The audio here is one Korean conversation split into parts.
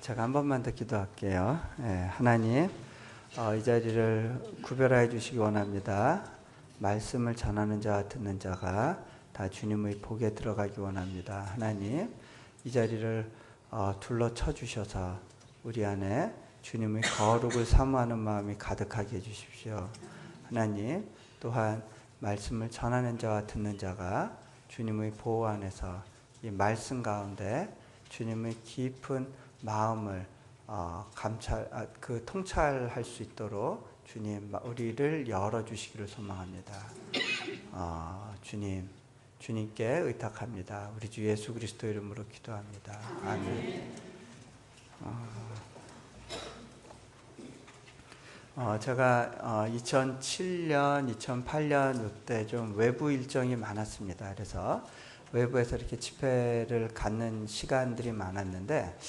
제가 한 번만 더 기도할게요. 하나님, 이 자리를 구별하여 주시기 원합니다. 말씀을 전하는 자와 듣는 자가 다 주님의 복에 들어가기 원합니다. 하나님, 이 자리를 둘러쳐 주셔서 우리 안에 주님의 거룩을 사모하는 마음이 가득하게 해주십시오. 하나님, 또한 말씀을 전하는 자와 듣는 자가 주님의 보호 안에서 이 말씀 가운데 주님의 깊은 마음을 통찰할 수 있도록 주님 우리를 열어주시기를 소망합니다. 주님께 의탁합니다. 우리 주 예수 그리스도 이름으로 기도합니다. 아멘. 제가 2007년, 2008년 이때 좀 외부 일정이 많았습니다. 그래서 외부에서 이렇게 집회를 갖는 시간들이 많았는데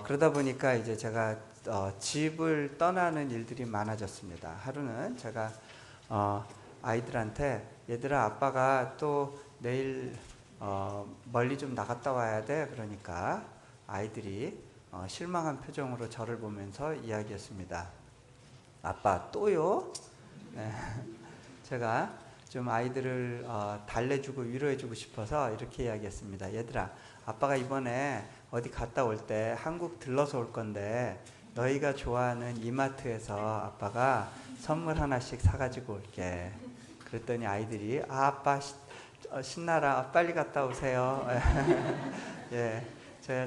그러다 보니까 이제 제가 집을 떠나는 일들이 많아졌습니다. 하루는 제가 아이들한테 얘들아 아빠가 또 내일 멀리 좀 나갔다 와야 돼. 그러니까 아이들이 실망한 표정으로 저를 보면서 이야기했습니다. 아빠 또요? 네. 제가 좀 아이들을 달래주고 위로해주고 싶어서 이렇게 이야기했습니다. 얘들아 아빠가 이번에 어디 갔다 올 때 한국 들러서 올 건데 너희가 좋아하는 이마트에서 아빠가 선물 하나씩 사가지고 올게. 그랬더니 아이들이 아빠 신나라 빨리 갔다 오세요. 예,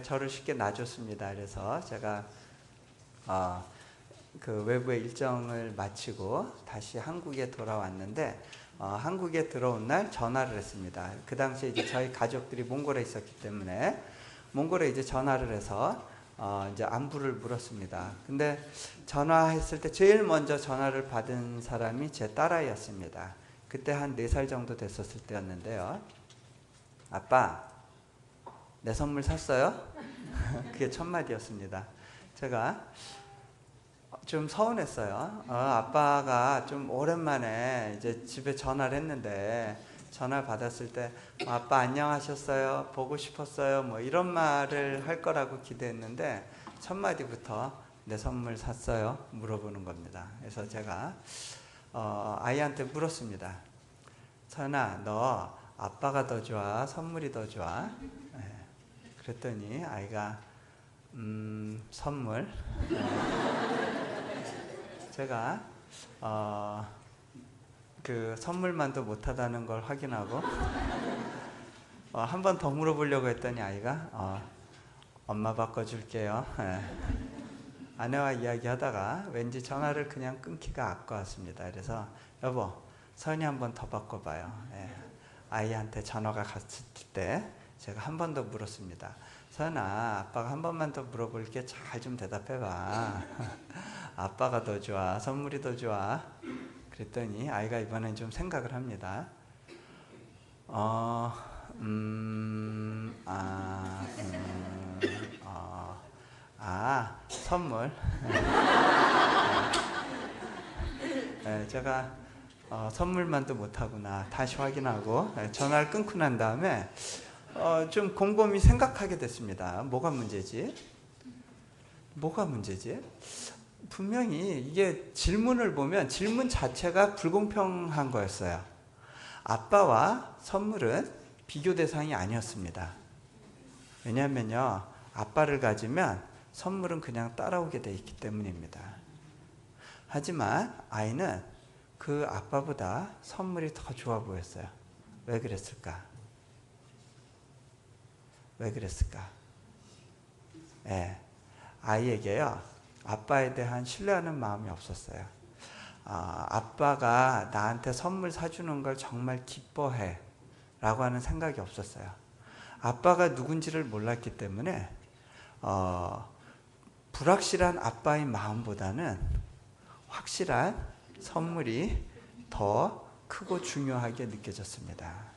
저를 쉽게 놔줬습니다. 그래서 제가 그 외부의 일정을 마치고 다시 한국에 돌아왔는데 한국에 들어온 날 전화를 했습니다. 그 당시에 이제 저희 가족들이 몽골에 있었기 때문에 몽골에 이제 전화를 해서 이제 안부를 물었습니다. 근데 전화했을 때 제일 먼저 전화를 받은 사람이 제 딸아이였습니다. 그때 한 4살 정도 됐었을 때였는데요. 아빠, 내 선물 샀어요? 그게 첫 마디였습니다. 제가 좀 서운했어요. 아빠가 좀 오랜만에 이제 집에 전화를 했는데 전화를 받았을 때 아빠 안녕하셨어요? 보고 싶었어요? 뭐 이런 말을 할 거라고 기대했는데 첫 마디부터 내 선물 샀어요? 물어보는 겁니다. 그래서 제가 아이한테 물었습니다. 서연아, 너 아빠가 더 좋아? 선물이 더 좋아? 네. 그랬더니 아이가 선물. 제가 그 선물만도 못하다는 걸 확인하고 한 번 더 물어보려고 했더니 아이가 엄마 바꿔줄게요. 아내와 이야기하다가 왠지 전화를 그냥 끊기가 아까웠습니다. 그래서 여보, 서연이 한 번 더 바꿔봐요. 아이한테 전화가 갔을 때 제가 한 번 더 물었습니다. 서연아, 아빠가 한 번만 더 물어볼게. 잘 좀 대답해봐. 아빠가 더 좋아? 선물이 더 좋아? 그랬더니 아이가 이번엔 좀 생각을 합니다. 선물. 제가 선물만도 못하구나 다시 확인하고 전화를 끊고 난 다음에 좀 곰곰이 생각하게 됐습니다. 뭐가 문제지? 분명히 이게 질문을 보면 질문 자체가 불공평한 거였어요. 아빠와 선물은 비교 대상이 아니었습니다. 왜냐하면요, 아빠를 가지면 선물은 그냥 따라오게 돼 있기 때문입니다. 하지만 아이는 그 아빠보다 선물이 더 좋아 보였어요. 왜 그랬을까? 아이에게요, 아빠에 대한 신뢰하는 마음이 없었어요. 아빠가 나한테 선물 사주는 걸 정말 기뻐해 라고 하는 생각이 없었어요. 아빠가 누군지를 몰랐기 때문에 불확실한 아빠의 마음보다는 확실한 선물이 더 크고 중요하게 느껴졌습니다.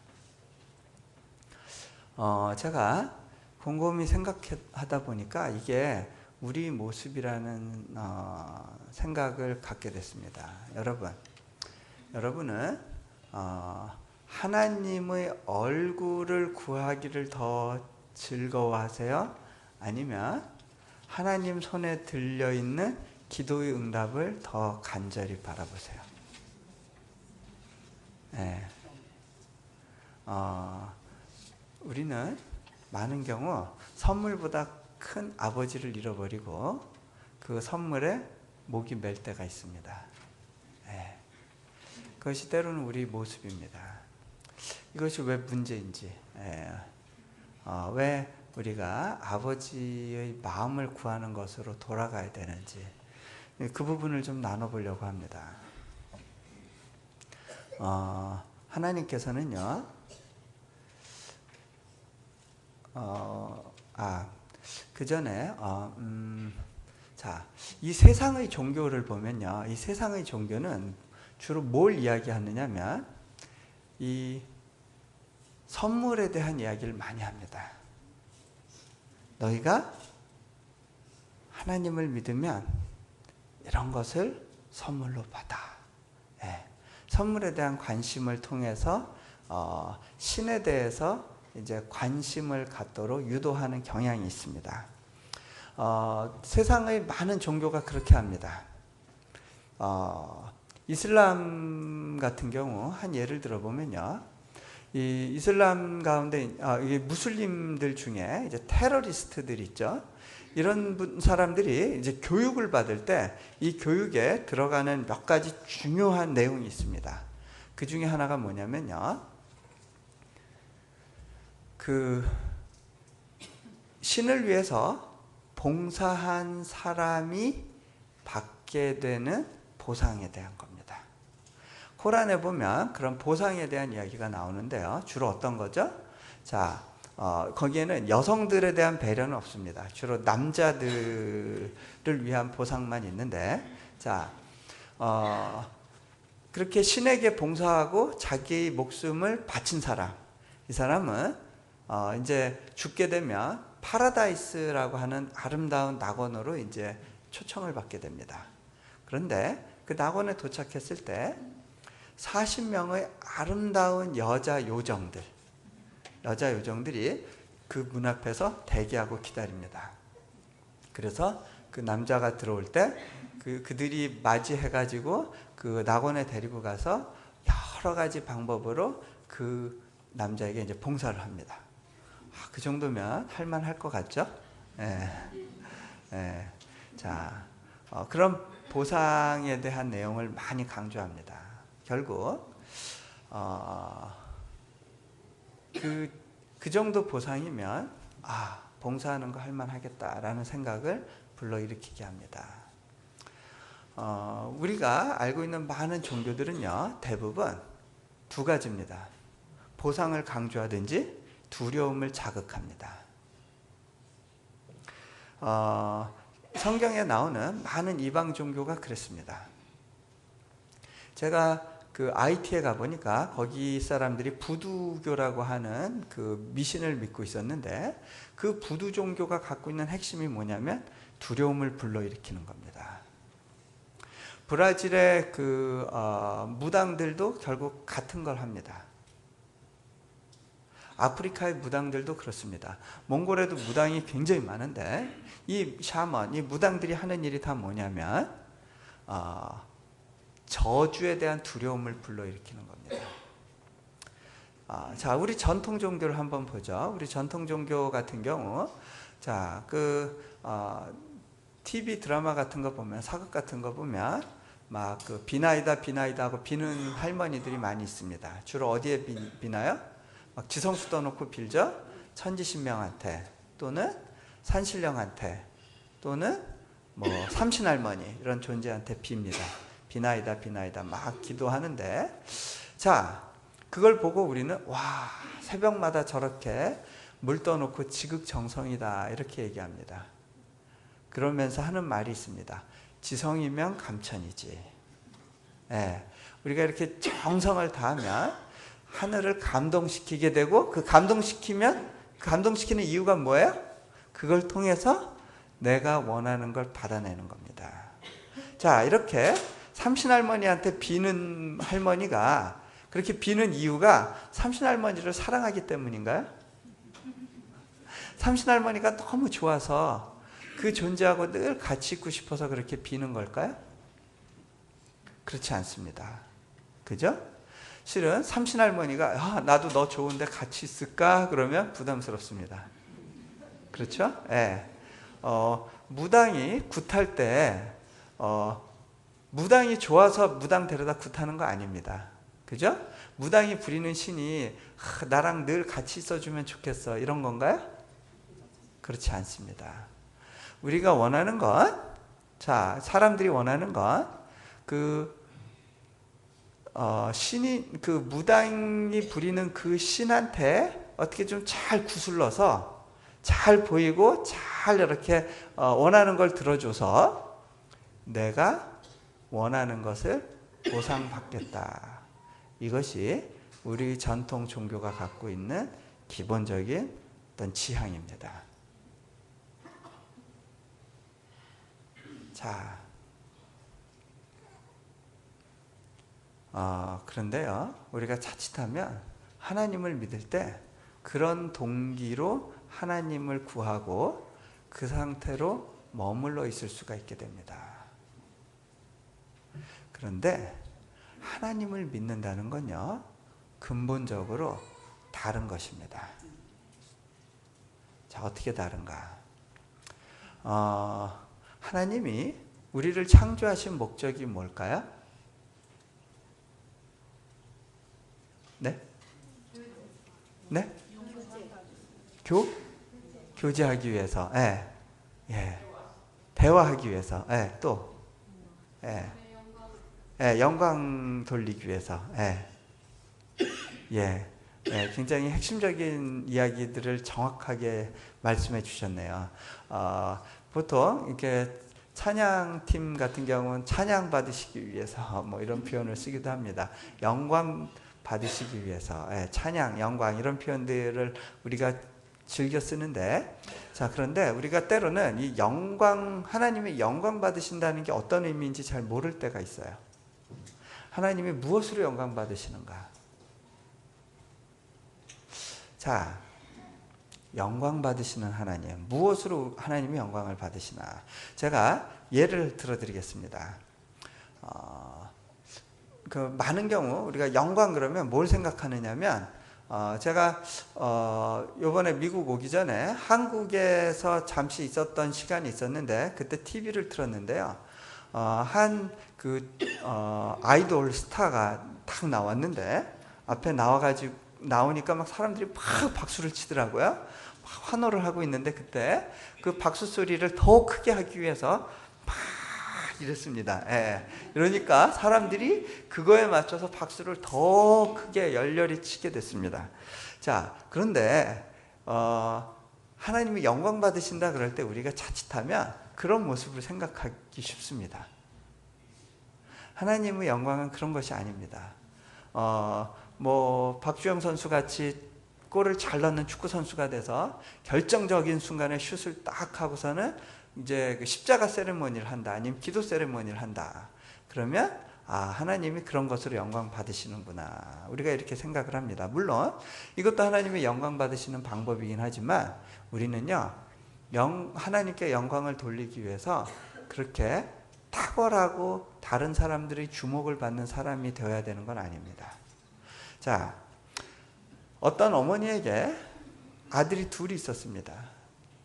제가 곰곰이 생각하다 보니까 이게 우리 모습이라는 생각을 갖게 됐습니다. 여러분은 하나님의 얼굴을 구하기를 더 즐거워하세요? 아니면 하나님 손에 들려있는 기도의 응답을 더 간절히 바라보세요. 네. 우리는 많은 경우 선물보다 큰 아버지를 잃어버리고 그 선물에 목이 맬 때가 있습니다. 네. 그것이 때로는 우리 모습입니다. 이것이 왜 문제인지, 왜 우리가 아버지의 마음을 구하는 것으로 돌아가야 되는지 그 부분을 좀 나눠보려고 합니다. 하나님께서는요, 그 전에, 자, 이 세상의 종교를 보면요, 이 세상의 종교는 주로 뭘 이야기하느냐면, 이 선물에 대한 이야기를 많이 합니다. 너희가 하나님을 믿으면 이런 것을 선물로 받아. 선물에 대한 관심을 통해서 신에 대해서 이제 관심을 갖도록 유도하는 경향이 있습니다. 세상의 많은 종교가 그렇게 합니다. 이슬람 같은 경우 한 예를 들어보면요, 이 이슬람 가운데 무슬림들 중에 이제 테러리스트들 있죠. 이런 사람들이 이제 교육을 받을 때 이 교육에 들어가는 몇 가지 중요한 내용이 있습니다. 그 중에 하나가 뭐냐면요, 그 신을 위해서 봉사한 사람이 받게 되는 보상에 대한 겁니다. 코란에 보면 그런 보상에 대한 이야기가 나오는데요, 주로 어떤 거죠? 자, 거기에는 여성들에 대한 배려는 없습니다. 주로 남자들을 위한 보상만 있는데, 자, 그렇게 신에게 봉사하고 자기 목숨을 바친 사람, 이 사람은 이제 죽게 되면 파라다이스라고 하는 아름다운 낙원으로 이제 초청을 받게 됩니다. 그런데 그 낙원에 도착했을 때 40명의 아름다운 여자 요정들이 그 문 앞에서 대기하고 기다립니다. 그래서 그 남자가 들어올 때 그들이 맞이해가지고 그 낙원에 데리고 가서 여러 가지 방법으로 그 남자에게 이제 봉사를 합니다. 그 정도면 할만할 것 같죠? 자, 그런 보상에 대한 내용을 많이 강조합니다. 결국 그 정도 보상이면 봉사하는 거 할만하겠다라는 생각을 불러일으키게 합니다. 우리가 알고 있는 많은 종교들은요, 대부분 두 가지입니다. 보상을 강조하든지 두려움을 자극합니다. 성경에 나오는 많은 이방 종교가 그랬습니다. 제가 그 IT에 가보니까 거기 사람들이 부두교라고 하는 그 미신을 믿고 있었는데, 그 부두 종교가 갖고 있는 핵심이 뭐냐면 두려움을 불러일으키는 겁니다. 브라질의 그 무당들도 결국 같은 걸 합니다. 아프리카의 무당들도 그렇습니다. 몽골에도 무당이 굉장히 많은데, 이 샤먼, 이 무당들이 하는 일이 다 뭐냐면 저주에 대한 두려움을 불러일으키는 겁니다. 자, 우리 전통 종교를 한번 보죠. 우리 전통 종교 같은 경우, 자, TV 드라마 같은 거 보면, 사극 같은 거 보면 막 그 비나이다 하고 비는 할머니들이 많이 있습니다. 주로 어디에 비나요? 막 지성수 떠놓고 빌죠. 천지신명한테, 또는 산신령한테, 또는 뭐 삼신할머니, 이런 존재한테 빕니다. 비나이다 막 기도하는데, 자, 그걸 보고 우리는 와, 새벽마다 저렇게 물 떠놓고 지극정성이다, 이렇게 얘기합니다. 그러면서 하는 말이 있습니다. 지성이면 감천이지. 우리가 이렇게 정성을 다하면 하늘을 감동시키게 되고, 그 감동시키는 이유가 뭐예요? 그걸 통해서 내가 원하는 걸 받아내는 겁니다. 자, 이렇게 삼신할머니한테 비는 할머니가 그렇게 비는 이유가 삼신할머니를 사랑하기 때문인가요? 삼신할머니가 너무 좋아서 그 존재하고 늘 같이 있고 싶어서 그렇게 비는 걸까요? 그렇지 않습니다. 그죠? 실은 삼신할머니가 나도 너 좋은데 같이 있을까? 그러면 부담스럽습니다. 그렇죠? 예. 무당이 굿할 때 무당이 좋아서 무당 데려다 굿하는 거 아닙니다. 그죠? 무당이 부리는 신이 나랑 늘 같이 있어주면 좋겠어 이런 건가요? 그렇지 않습니다. 우리가 원하는 건, 자, 사람들이 원하는 건 신이 그 무당이 부리는 그 신한테 어떻게 좀 잘 구슬러서 잘 보이고 잘 이렇게 원하는 걸 들어줘서 내가 원하는 것을 보상받겠다. 이것이 우리 전통 종교가 갖고 있는 기본적인 어떤 지향입니다. 자, 그런데요, 우리가 자칫하면 하나님을 믿을 때 그런 동기로 하나님을 구하고 그 상태로 머물러 있을 수가 있게 됩니다. 그런데 하나님을 믿는다는 건요, 근본적으로 다른 것입니다. 자, 어떻게 다른가? 하나님이 우리를 창조하신 목적이 뭘까요? 네? 네? 교제하기 위해서. 예. 예. 대화하기 위해서. 예. 또. 예. 예. 영광 돌리기 위해서. 예. 예. 예. 굉장히 핵심적인 이야기들을 정확하게 말씀해 주셨네요. 보통 이렇게 찬양팀 같은 경우는 찬양 받으시기 위해서 뭐 이런 표현을 쓰기도 합니다. 영광 받으시기 위해서, 찬양, 영광 이런 표현들을 우리가 즐겨 쓰는데, 자, 그런데 우리가 때로는 이 영광, 하나님의 영광 받으신다는 게 어떤 의미인지 잘 모를 때가 있어요. 하나님이 무엇으로 영광 받으시는가? 자, 영광 받으시는 하나님, 무엇으로 하나님이 영광을 받으시나? 제가 예를 들어드리겠습니다. 많은 경우 우리가 영광 그러면 뭘 생각하느냐면, 제가 요번에 미국 오기 전에 한국에서 잠시 있었던 시간이 있었는데, 그때 TV를 틀었는데요, 아이돌 스타가 딱 나왔는데, 앞에 나오니까 막 사람들이 막 박수를 치더라고요. 막 환호를 하고 있는데, 그때 그 박수 소리를 더 크게 하기 위해서 막 이랬습니다. 예. 그러니까 사람들이 그거에 맞춰서 박수를 더 크게 열렬히 치게 됐습니다. 자, 그런데 하나님이 영광 받으신다 그럴 때 우리가 자칫하면 그런 모습을 생각하기 쉽습니다. 하나님의 영광은 그런 것이 아닙니다. 박주영 선수 같이 골을 잘 넣는 축구 선수가 돼서 결정적인 순간에 슛을 딱 하고서는 이제 그 십자가 세레모니를 한다, 아니면 기도 세레모니를 한다. 그러면 하나님이 그런 것으로 영광 받으시는구나. 우리가 이렇게 생각을 합니다. 물론 이것도 하나님의 영광 받으시는 방법이긴 하지만 우리는요, 하나님께 영광을 돌리기 위해서 그렇게 탁월하고 다른 사람들의 주목을 받는 사람이 되어야 되는 건 아닙니다. 자, 어떤 어머니에게 아들이 둘이 있었습니다.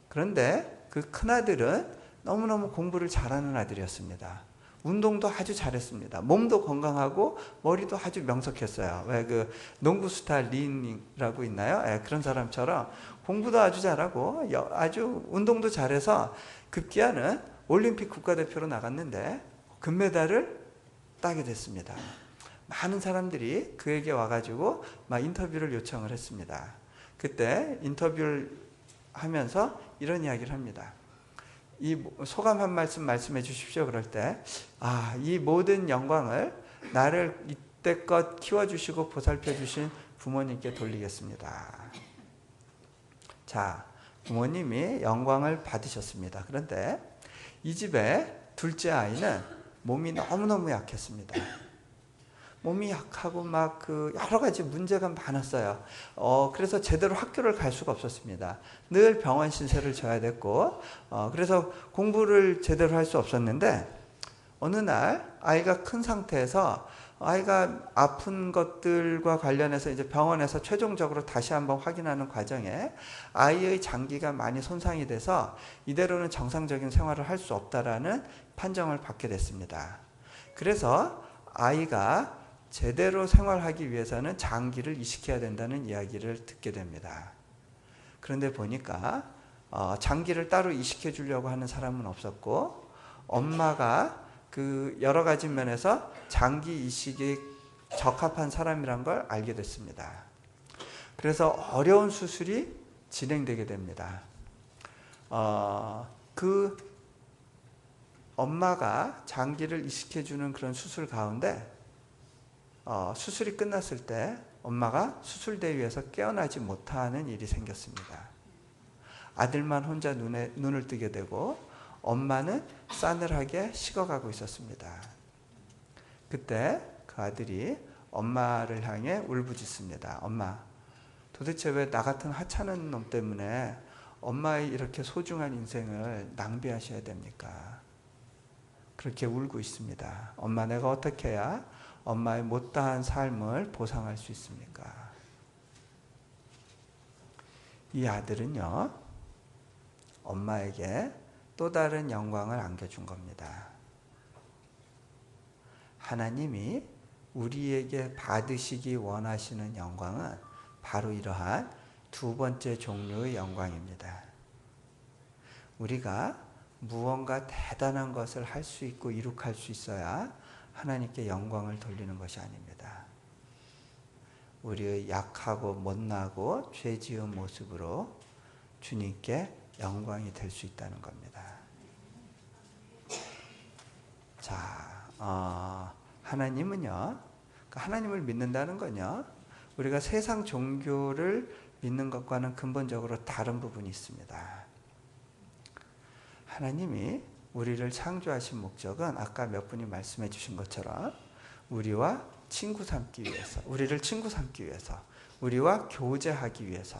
그런데 그 큰아들은 너무너무 공부를 잘하는 아들이었습니다. 운동도 아주 잘했습니다. 몸도 건강하고 머리도 아주 명석했어요. 왜 그 농구 스타 린이라고 있나요? 예, 그런 사람처럼 공부도 아주 잘하고 아주 운동도 잘해서 급기야는 올림픽 국가대표로 나갔는데 금메달을 따게 됐습니다. 많은 사람들이 그에게 와가지고 막 인터뷰를 요청을 했습니다. 그때 인터뷰를 하면서 이런 이야기를 합니다. 이 소감 한 말씀 말씀해 주십시오. 그럴 때, 이 모든 영광을 나를 이때껏 키워주시고 보살펴주신 부모님께 돌리겠습니다. 자, 부모님이 영광을 받으셨습니다. 그런데 이 집의 둘째 아이는 몸이 너무너무 약했습니다. 몸이 약하고 막 그 여러 가지 문제가 많았어요. 그래서 제대로 학교를 갈 수가 없었습니다. 늘 병원 신세를 져야 됐고, 그래서 공부를 제대로 할 수 없었는데, 어느 날 아이가 큰 상태에서 아이가 아픈 것들과 관련해서 이제 병원에서 최종적으로 다시 한번 확인하는 과정에 아이의 장기가 많이 손상이 돼서 이대로는 정상적인 생활을 할 수 없다라는 판정을 받게 됐습니다. 그래서 아이가 제대로 생활하기 위해서는 장기를 이식해야 된다는 이야기를 듣게 됩니다. 그런데 보니까 장기를 따로 이식해 주려고 하는 사람은 없었고, 엄마가 그 여러 가지 면에서 장기 이식에 적합한 사람이란 걸 알게 됐습니다. 그래서 어려운 수술이 진행되게 됩니다. 그 엄마가 장기를 이식해 주는 그런 수술 가운데 수술이 끝났을 때 엄마가 수술대 위에서 깨어나지 못하는 일이 생겼습니다. 아들만 혼자 눈을 뜨게 되고 엄마는 싸늘하게 식어가고 있었습니다. 그때 그 아들이 엄마를 향해 울부짖습니다. 엄마, 도대체 왜 나 같은 하찮은 놈 때문에 엄마의 이렇게 소중한 인생을 낭비하셔야 됩니까? 그렇게 울고 있습니다. 엄마, 내가 어떻게 해야 엄마의 못다한 삶을 보상할 수 있습니까? 이 아들은요, 엄마에게 또 다른 영광을 안겨준 겁니다. 하나님이 우리에게 받으시기 원하시는 영광은 바로 이러한 두 번째 종류의 영광입니다. 우리가 무언가 대단한 것을 할 수 있고 이룩할 수 있어야 하나님께 영광을 돌리는 것이 아닙니다. 우리의 약하고 못나고 죄 지은 모습으로 주님께 영광이 될 수 있다는 겁니다. 자, 하나님은요, 하나님을 믿는다는 건요, 우리가 세상 종교를 믿는 것과는 근본적으로 다른 부분이 있습니다. 하나님이 우리를 창조하신 목적은 아까 몇 분이 말씀해 주신 것처럼 우리와 친구 삼기 위해서, 우리를 친구 삼기 위해서, 우리와 교제하기 위해서,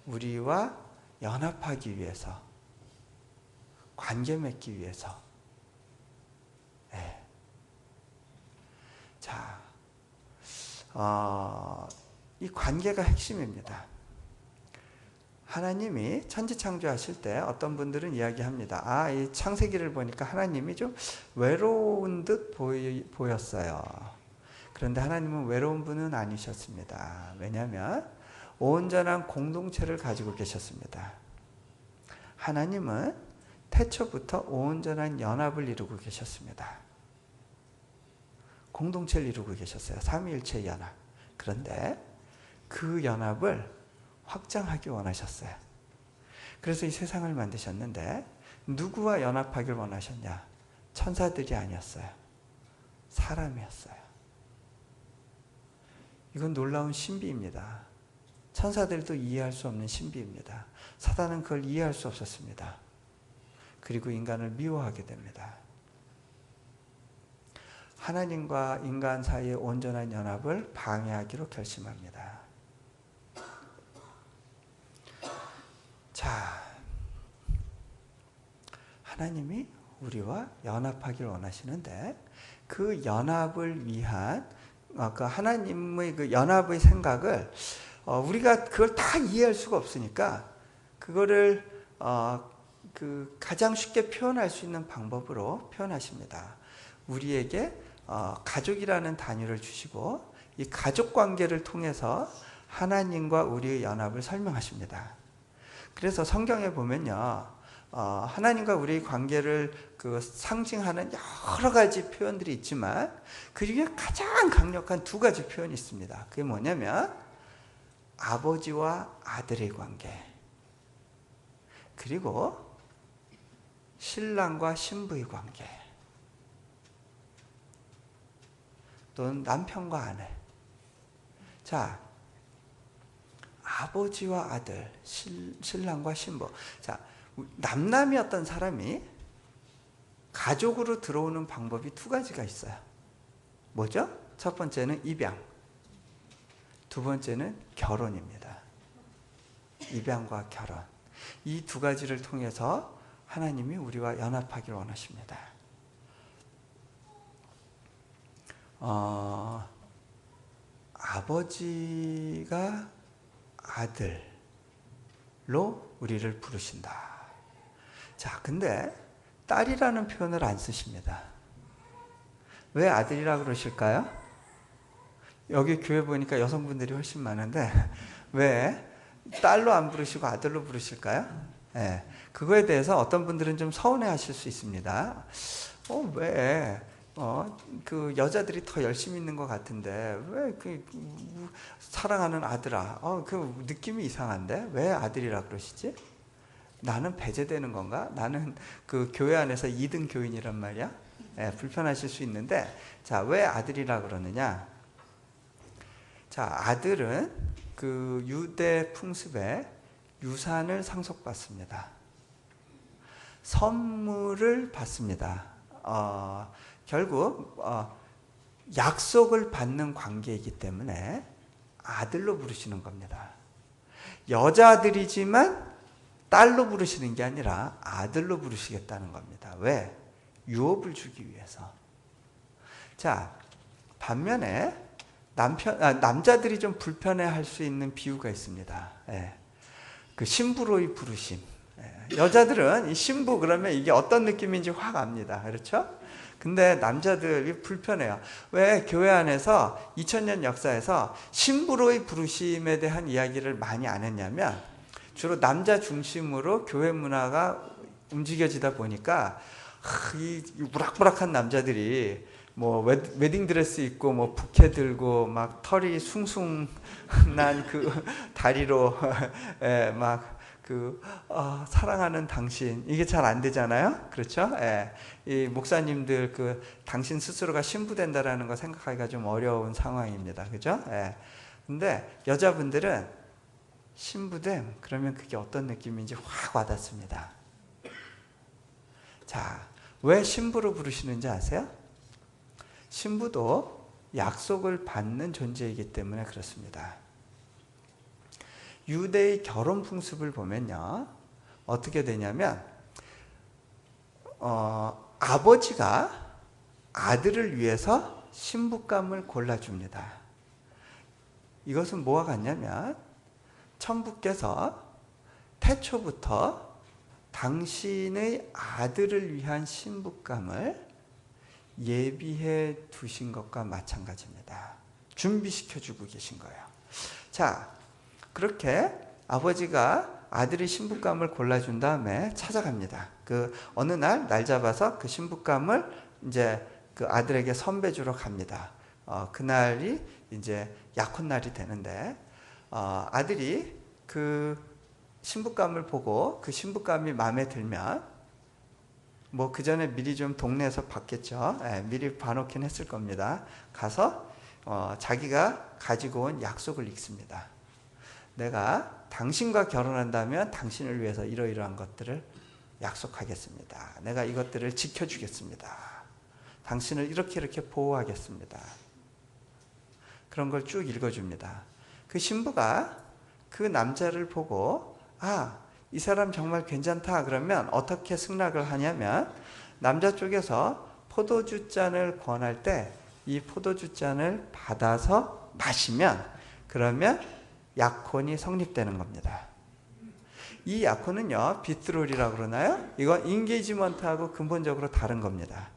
우리와 연합하기 위해서, 관계 맺기 위해서. 네. 자, 이 관계가 핵심입니다. 하나님이 천지 창조하실 때 어떤 분들은 이야기합니다. 이 창세기를 보니까 하나님이 좀 외로운 듯 보였어요. 그런데 하나님은 외로운 분은 아니셨습니다. 왜냐하면 온전한 공동체를 가지고 계셨습니다. 하나님은 태초부터 온전한 연합을 이루고 계셨습니다. 공동체를 이루고 계셨어요. 삼위일체 연합. 그런데 그 연합을 확장하기 원하셨어요. 그래서 이 세상을 만드셨는데 누구와 연합하길 원하셨냐? 천사들이 아니었어요. 사람이었어요. 이건 놀라운 신비입니다. 천사들도 이해할 수 없는 신비입니다. 사단은 그걸 이해할 수 없었습니다. 그리고 인간을 미워하게 됩니다. 하나님과 인간 사이의 온전한 연합을 방해하기로 결심합니다. 자, 하나님이 우리와 연합하길 원하시는데 그 연합을 위한 그 하나님의 그 연합의 생각을 우리가 그걸 다 이해할 수가 없으니까 그거를 그 가장 쉽게 표현할 수 있는 방법으로 표현하십니다. 우리에게 가족이라는 단위를 주시고 이 가족 관계를 통해서 하나님과 우리의 연합을 설명하십니다. 그래서 성경에 보면요, 하나님과 우리의 관계를 그 상징하는 여러 가지 표현들이 있지만 그 중에 가장 강력한 두 가지 표현이 있습니다. 그게 뭐냐면 아버지와 아들의 관계, 그리고 신랑과 신부의 관계, 또는 남편과 아내. 자, 아버지와 아들, 신랑과 신부. 자, 남남이었던 사람이 가족으로 들어오는 방법이 두 가지가 있어요. 뭐죠? 첫 번째는 입양, 두 번째는 결혼입니다. 입양과 결혼. 이 두 가지를 통해서 하나님이 우리와 연합하기를 원하십니다. 아버지가 아들로 우리를 부르신다. 자, 근데 딸이라는 표현을 안 쓰십니다. 왜 아들이라고 그러실까요? 여기 교회 보니까 여성분들이 훨씬 많은데 왜 딸로 안 부르시고 아들로 부르실까요? 네, 그거에 대해서 어떤 분들은 좀 서운해 하실 수 있습니다. 왜 그 여자들이 더 열심히 있는 것 같은데 왜 그 사랑하는 아들아, 그 느낌이 이상한데 왜 아들이라 그러시지? 나는 배제되는 건가? 나는 그 교회 안에서 2등 교인이란 말이야? 네, 불편하실 수 있는데, 자, 왜 아들이라 그러느냐? 자, 아들은 그 유대 풍습에 유산을 상속받습니다. 선물을 받습니다. 결국 약속을 받는 관계이기 때문에 아들로 부르시는 겁니다. 여자들이지만 딸로 부르시는 게 아니라 아들로 부르시겠다는 겁니다. 왜? 유업을 주기 위해서. 자, 반면에 남자들이 좀 불편해할 수 있는 비유가 있습니다. 예. 그 신부로의 부르심. 예. 여자들은 이 신부 그러면 이게 어떤 느낌인지 확 압니다. 그렇죠? 근데 남자들이 불편해요. 왜 교회 안에서 2000년 역사에서 신부로의 부르심에 대한 이야기를 많이 안 했냐면 주로 남자 중심으로 교회 문화가 움직여지다 보니까 이 우락부락한 남자들이 뭐 웨딩드레스 입고 뭐 부케 들고 막 털이 숭숭난 그 다리로 막 그 사랑하는 당신, 이게 잘 안 되잖아요. 그렇죠? 이 목사님들 그 당신 스스로가 신부 된다라는 거 생각하기가 좀 어려운 상황입니다. 그죠? 근데 여자분들은 신부됨 그러면 그게 어떤 느낌인지 확 와닿습니다. 자, 왜 신부로 부르시는지 아세요? 신부도 약속을 받는 존재이기 때문에 그렇습니다. 유대의 결혼 풍습을 보면요, 어떻게 되냐면 아버지가 아들을 위해서 신부감을 골라줍니다. 이것은 뭐와 같냐면 천부께서 태초부터 당신의 아들을 위한 신부감을 예비해 두신 것과 마찬가지입니다. 준비시켜주고 계신 거예요. 자, 그렇게 아버지가 아들의 신부감을 골라준 다음에 찾아갑니다. 그 어느 날 잡아서 그 신부감을 이제 그 아들에게 선배주러 갑니다. 그날이 이제 약혼날이 되는데 아들이 그 신부감을 보고 그 신부감이 마음에 들면 뭐 그 전에 미리 좀 동네에서 봤겠죠. 미리 봐놓긴 했을 겁니다. 가서 자기가 가지고 온 약속을 읽습니다. 내가 당신과 결혼한다면 당신을 위해서 이러이러한 것들을 약속하겠습니다. 내가 이것들을 지켜주겠습니다. 당신을 이렇게 보호하겠습니다. 그런 걸 쭉 읽어줍니다. 그 신부가 그 남자를 보고 이 사람 정말 괜찮다 그러면 어떻게 승낙을 하냐면 남자 쪽에서 포도주 잔을 권할 때 이 포도주 잔을 받아서 마시면 그러면 약혼이 성립되는 겁니다. 이 약혼은요, 비트롤이라고 그러나요? 이건 인게이지먼트하고 근본적으로 다른 겁니다.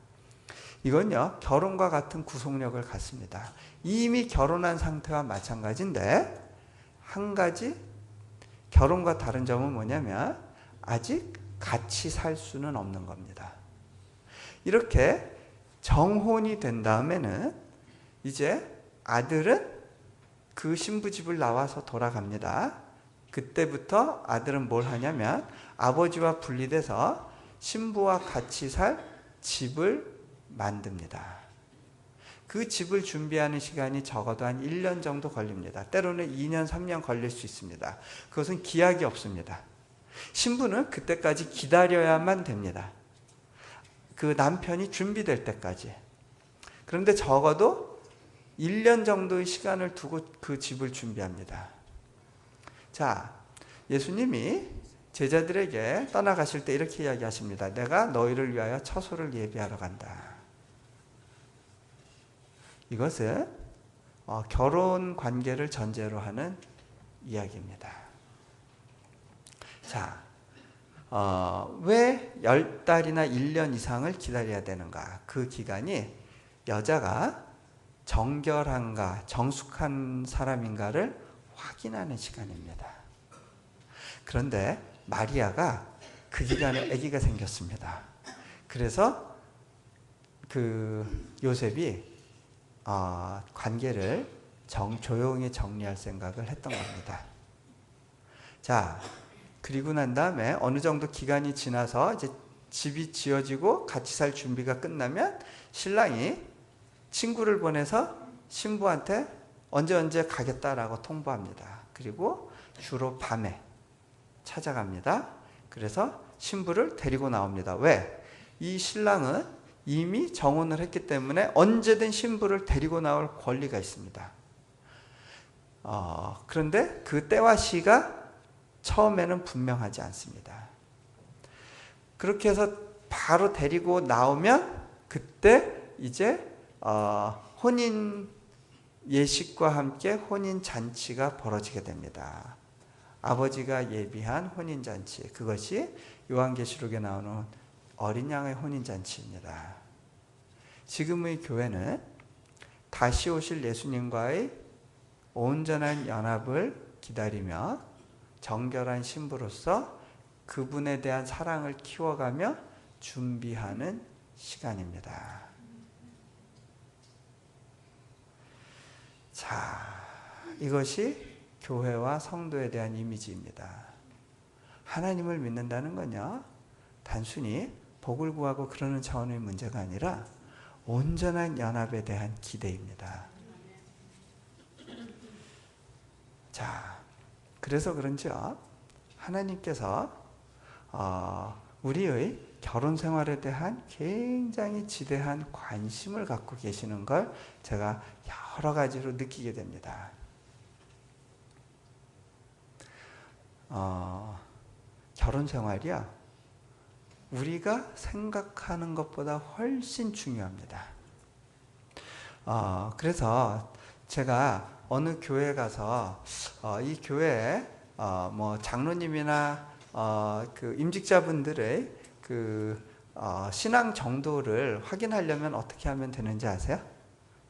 이건요, 결혼과 같은 구속력을 갖습니다. 이미 결혼한 상태와 마찬가지인데 한 가지 결혼과 다른 점은 뭐냐면 아직 같이 살 수는 없는 겁니다. 이렇게 정혼이 된 다음에는 이제 아들은 그 신부집을 나와서 돌아갑니다. 그때부터 아들은 뭘 하냐면 아버지와 분리돼서 신부와 같이 살 집을 만듭니다. 그 집을 준비하는 시간이 적어도 한 1년 정도 걸립니다. 때로는 2년, 3년 걸릴 수 있습니다. 그것은 기약이 없습니다. 신부는 그때까지 기다려야만 됩니다. 그 남편이 준비될 때까지. 그런데 적어도 1년 정도의 시간을 두고 그 집을 준비합니다. 자, 예수님이 제자들에게 떠나가실 때 이렇게 이야기하십니다. 내가 너희를 위하여 처소를 예비하러 간다. 이것은 결혼 관계를 전제로 하는 이야기입니다. 자, 왜 10달이나 1년 이상을 기다려야 되는가? 그 기간이 여자가 정결한가, 정숙한 사람인가를 확인하는 시간입니다. 그런데 마리아가 그 기간에 아기가 생겼습니다. 그래서 그 요셉이 관계를 조용히 정리할 생각을 했던 겁니다. 자, 그리고 난 다음에 어느 정도 기간이 지나서 이제 집이 지어지고 같이 살 준비가 끝나면 신랑이 친구를 보내서 신부한테 언제 가겠다라고 통보합니다. 그리고 주로 밤에 찾아갑니다. 그래서 신부를 데리고 나옵니다. 왜? 이 신랑은 이미 정혼을 했기 때문에 언제든 신부를 데리고 나올 권리가 있습니다. 그런데 그 때와 시가 처음에는 분명하지 않습니다. 그렇게 해서 바로 데리고 나오면 그때 이제 혼인 예식과 함께 혼인 잔치가 벌어지게 됩니다. 아버지가 예비한 혼인 잔치, 그것이 요한계시록에 나오는 어린 양의 혼인 잔치입니다. 지금의 교회는 다시 오실 예수님과의 온전한 연합을 기다리며 정결한 신부로서 그분에 대한 사랑을 키워가며 준비하는 시간입니다. 자, 이것이 교회와 성도에 대한 이미지입니다. 하나님을 믿는다는 건요, 단순히 복을 구하고 그러는 차원의 문제가 아니라 온전한 연합에 대한 기대입니다. 자, 그래서 그런지요, 하나님께서 우리의 결혼 생활에 대한 굉장히 지대한 관심을 갖고 계시는 걸 제가 여러 가지로 느끼게 됩니다. 결혼 생활이요, 우리가 생각하는 것보다 훨씬 중요합니다. 그래서 제가 어느 교회에 가서 이 교회에 뭐 장로님이나 그 임직자분들의 그 신앙 정도를 확인하려면 어떻게 하면 되는지 아세요?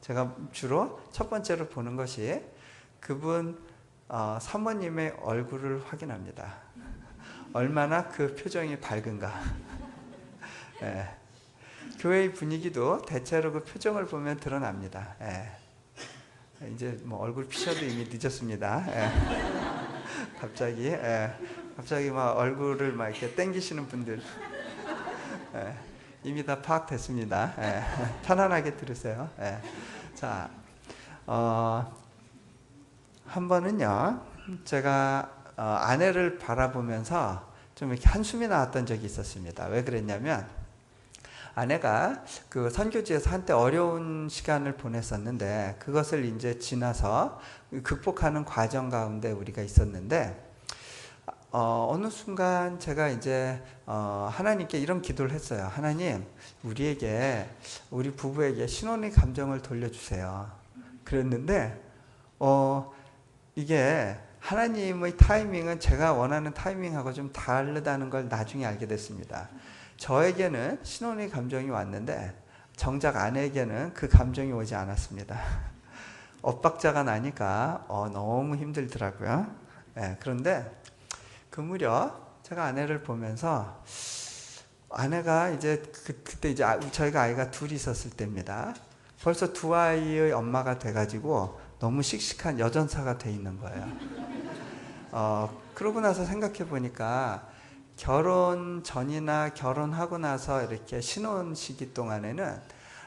제가 주로 첫 번째로 보는 것이 그분 사모님의 얼굴을 확인합니다. 얼마나 그 표정이 밝은가. 예. 교회의 분위기도 대체로 그 표정을 보면 드러납니다. 예. 이제 뭐 얼굴 피셔도 이미 늦었습니다. 예. 갑자기 막 얼굴을 막 이렇게 땡기시는 분들, 예. 이미 다 파악됐습니다. 예. 편안하게 들으세요. 예. 자, 한 번은요, 제가 아내를 바라보면서 좀 이렇게 한숨이 나왔던 적이 있었습니다. 왜 그랬냐면, 아내가 그 선교지에서 한때 어려운 시간을 보냈었는데, 그것을 이제 지나서 극복하는 과정 가운데 우리가 있었는데, 어느 순간 제가 이제 하나님께 이런 기도를 했어요. 하나님, 우리 부부에게 신혼의 감정을 돌려주세요. 그랬는데 이게 하나님의 타이밍은 제가 원하는 타이밍하고 좀 다르다는 걸 나중에 알게 됐습니다. 저에게는 신혼의 감정이 왔는데 정작 아내에게는 그 감정이 오지 않았습니다. 엇박자가 나니까 너무 힘들더라고요. 네, 그런데 그 무렵 제가 아내를 보면서, 아내가 이제 그때 이제 저희가 아이가 둘이 있었을 때입니다. 벌써 두 아이의 엄마가 돼가지고 너무 씩씩한 여전사가 돼 있는 거예요. 그러고 나서 생각해 보니까 결혼 전이나 결혼하고 나서 이렇게 신혼 시기 동안에는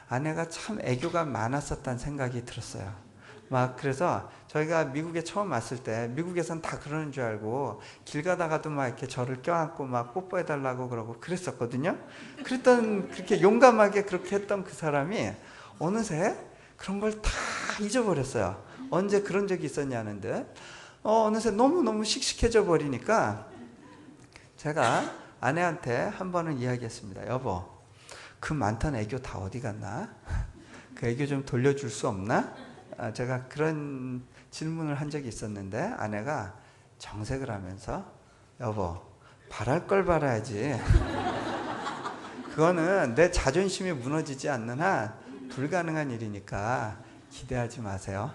아내가 참 애교가 많았었다는 생각이 들었어요. 막 그래서 저희가 미국에 처음 왔을 때 미국에선 다 그러는 줄 알고 길 가다가도 막 이렇게 저를 껴안고 막 뽀뽀해 달라고 그러고 그랬었거든요. 그렇게 용감하게 그렇게 했던 그 사람이 어느새 그런 걸 다 잊어버렸어요. 언제 그런 적이 있었냐는 듯. 어느새 너무너무 씩씩해져 버리니까 제가 아내한테 한 번은 이야기했습니다. 여보, 그 많던 애교 다 어디 갔나? 그 애교 좀 돌려줄 수 없나? 제가 그런 질문을 한 적이 있었는데 아내가 정색을 하면서 여보, 바랄 걸 바라야지. 그거는 내 자존심이 무너지지 않는 한 불가능한 일이니까 기대하지 마세요.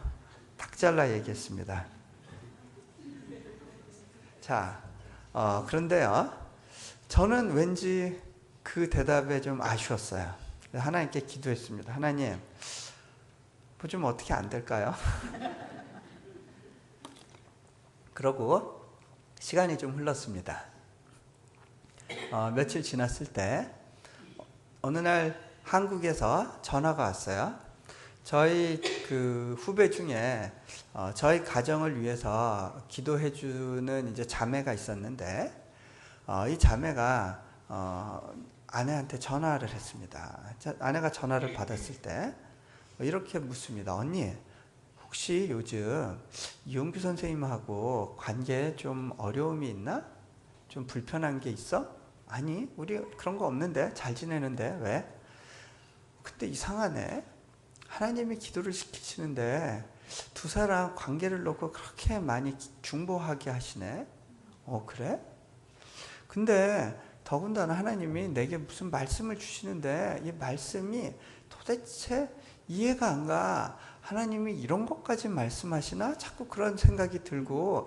딱 잘라 얘기했습니다. 자, 그런데요, 저는 왠지 그 대답에 좀 아쉬웠어요. 하나님께 기도했습니다. 하나님, 뭐 좀 어떻게 안 될까요? 그러고 시간이 좀 흘렀습니다. 며칠 지났을 때 어느 날 한국에서 전화가 왔어요. 저희 그 후배 중에 저희 가정을 위해서 기도해주는 이제 자매가 있었는데 이 자매가 아내한테 전화를 했습니다. 아내가 전화를 받았을 때 이렇게 묻습니다. 언니, 혹시 요즘 이용규 선생님하고 관계에 좀 어려움이 있나? 좀 불편한 게 있어? 아니, 우리 그런 거 없는데, 잘 지내는데 왜? 근데 이상하네. 하나님이 기도를 시키시는데 두 사람 관계를 놓고 그렇게 많이 중보하게 하시네. 그래? 근데 더군다나 하나님이 내게 무슨 말씀을 주시는데 이 말씀이 도대체 이해가 안 가. 하나님이 이런 것까지 말씀하시나? 자꾸 그런 생각이 들고,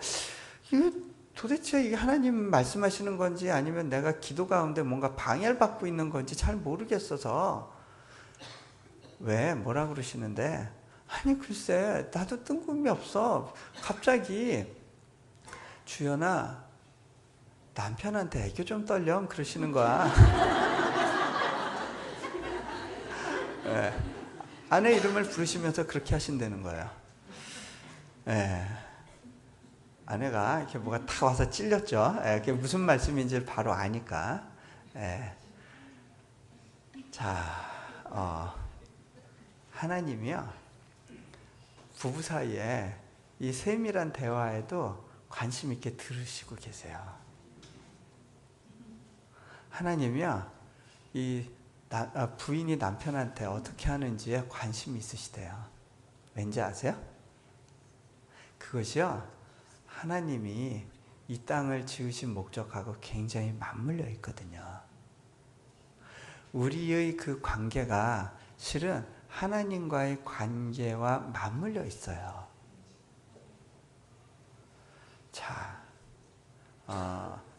이게 도대체 이게 하나님 말씀하시는 건지 아니면 내가 기도 가운데 뭔가 방해를 받고 있는 건지 잘 모르겠어서. 왜? 뭐라 그러시는데, 아니 글쎄 나도 뜬금이 없어. 갑자기 주연아, 남편한테 애교 좀 떨렴 그러시는 거야. 네. 아내 이름을 부르시면서 그렇게 하신다는 거예요. 네. 아내가 이렇게 뭐가 탁 와서 찔렸죠. 네. 그게 무슨 말씀인지 바로 아니까. 네. 자, 하나님이요, 부부 사이에 이 세밀한 대화에도 관심 있게 들으시고 계세요. 하나님이요, 이 부인이 남편한테 어떻게 하는지에 관심이 있으시대요. 왠지 아세요? 그것이요, 하나님이 이 땅을 지으신 목적하고 굉장히 맞물려 있거든요. 우리의 그 관계가 실은 하나님과의 관계와 맞물려 있어요. 자,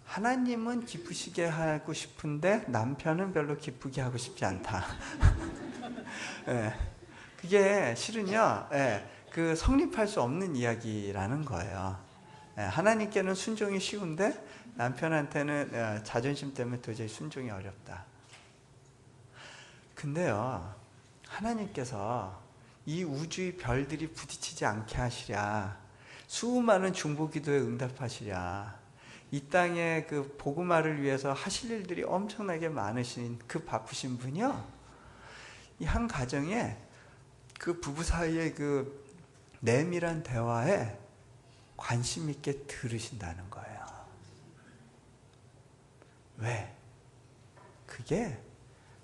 하나님은 기쁘시게 하고 싶은데 남편은 별로 기쁘게 하고 싶지 않다. 네, 그게 실은요, 그 성립할 수 없는 이야기라는 거예요. 하나님께는 순종이 쉬운데 남편한테는 자존심 때문에 도저히 순종이 어렵다. 근데요, 하나님께서 이 우주의 별들이 부딪히지 않게 하시랴, 수많은 중보기도에 응답하시랴, 이 땅에 그 복음화를 위해서 하실 일들이 엄청나게 많으신 그 바쁘신 분이요, 이 한 가정에 그 부부 사이의 그 내밀한 대화에 관심 있게 들으신다는 거예요. 왜? 그게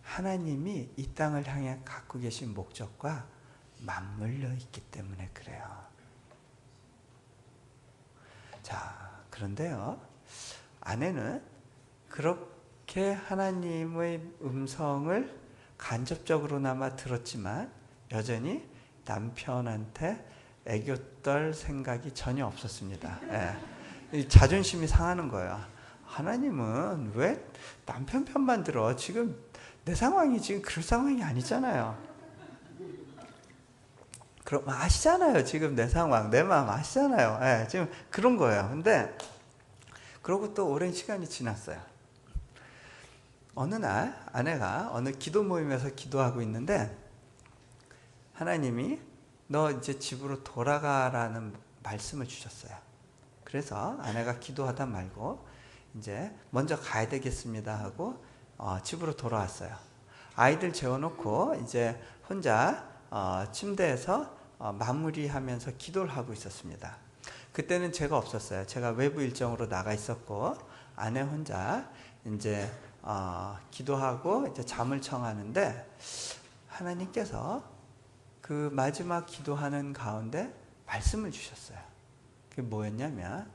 하나님이 이 땅을 향해 갖고 계신 목적과 맞물려 있기 때문에 그래요. 자, 그런데요, 아내는 그렇게 하나님의 음성을 간접적으로나마 들었지만 여전히 남편한테 애교 떨 생각이 전혀 없었습니다. 자존심이 상하는 거예요. 하나님은 왜 남편 편만 들어? 지금 내 상황이 지금 그럴 상황이 아니잖아요. 그럼 아시잖아요. 지금 내 상황, 내 마음 아시잖아요. 지금 그런 거예요. 근데 그러고 또 오랜 시간이 지났어요. 어느 날 아내가 어느 기도 모임에서 기도하고 있는데 하나님이 너 이제 집으로 돌아가라는 말씀을 주셨어요. 그래서 아내가 기도하다 말고 이제 먼저 가야 되겠습니다 하고 집으로 돌아왔어요. 아이들 재워놓고 이제 혼자 침대에서 마무리하면서 기도를 하고 있었습니다. 그때는 제가 없었어요. 제가 외부 일정으로 나가 있었고 아내 혼자 이제 기도하고 이제 잠을 청하는데 하나님께서 그 마지막 기도하는 가운데 말씀을 주셨어요. 그게 뭐였냐면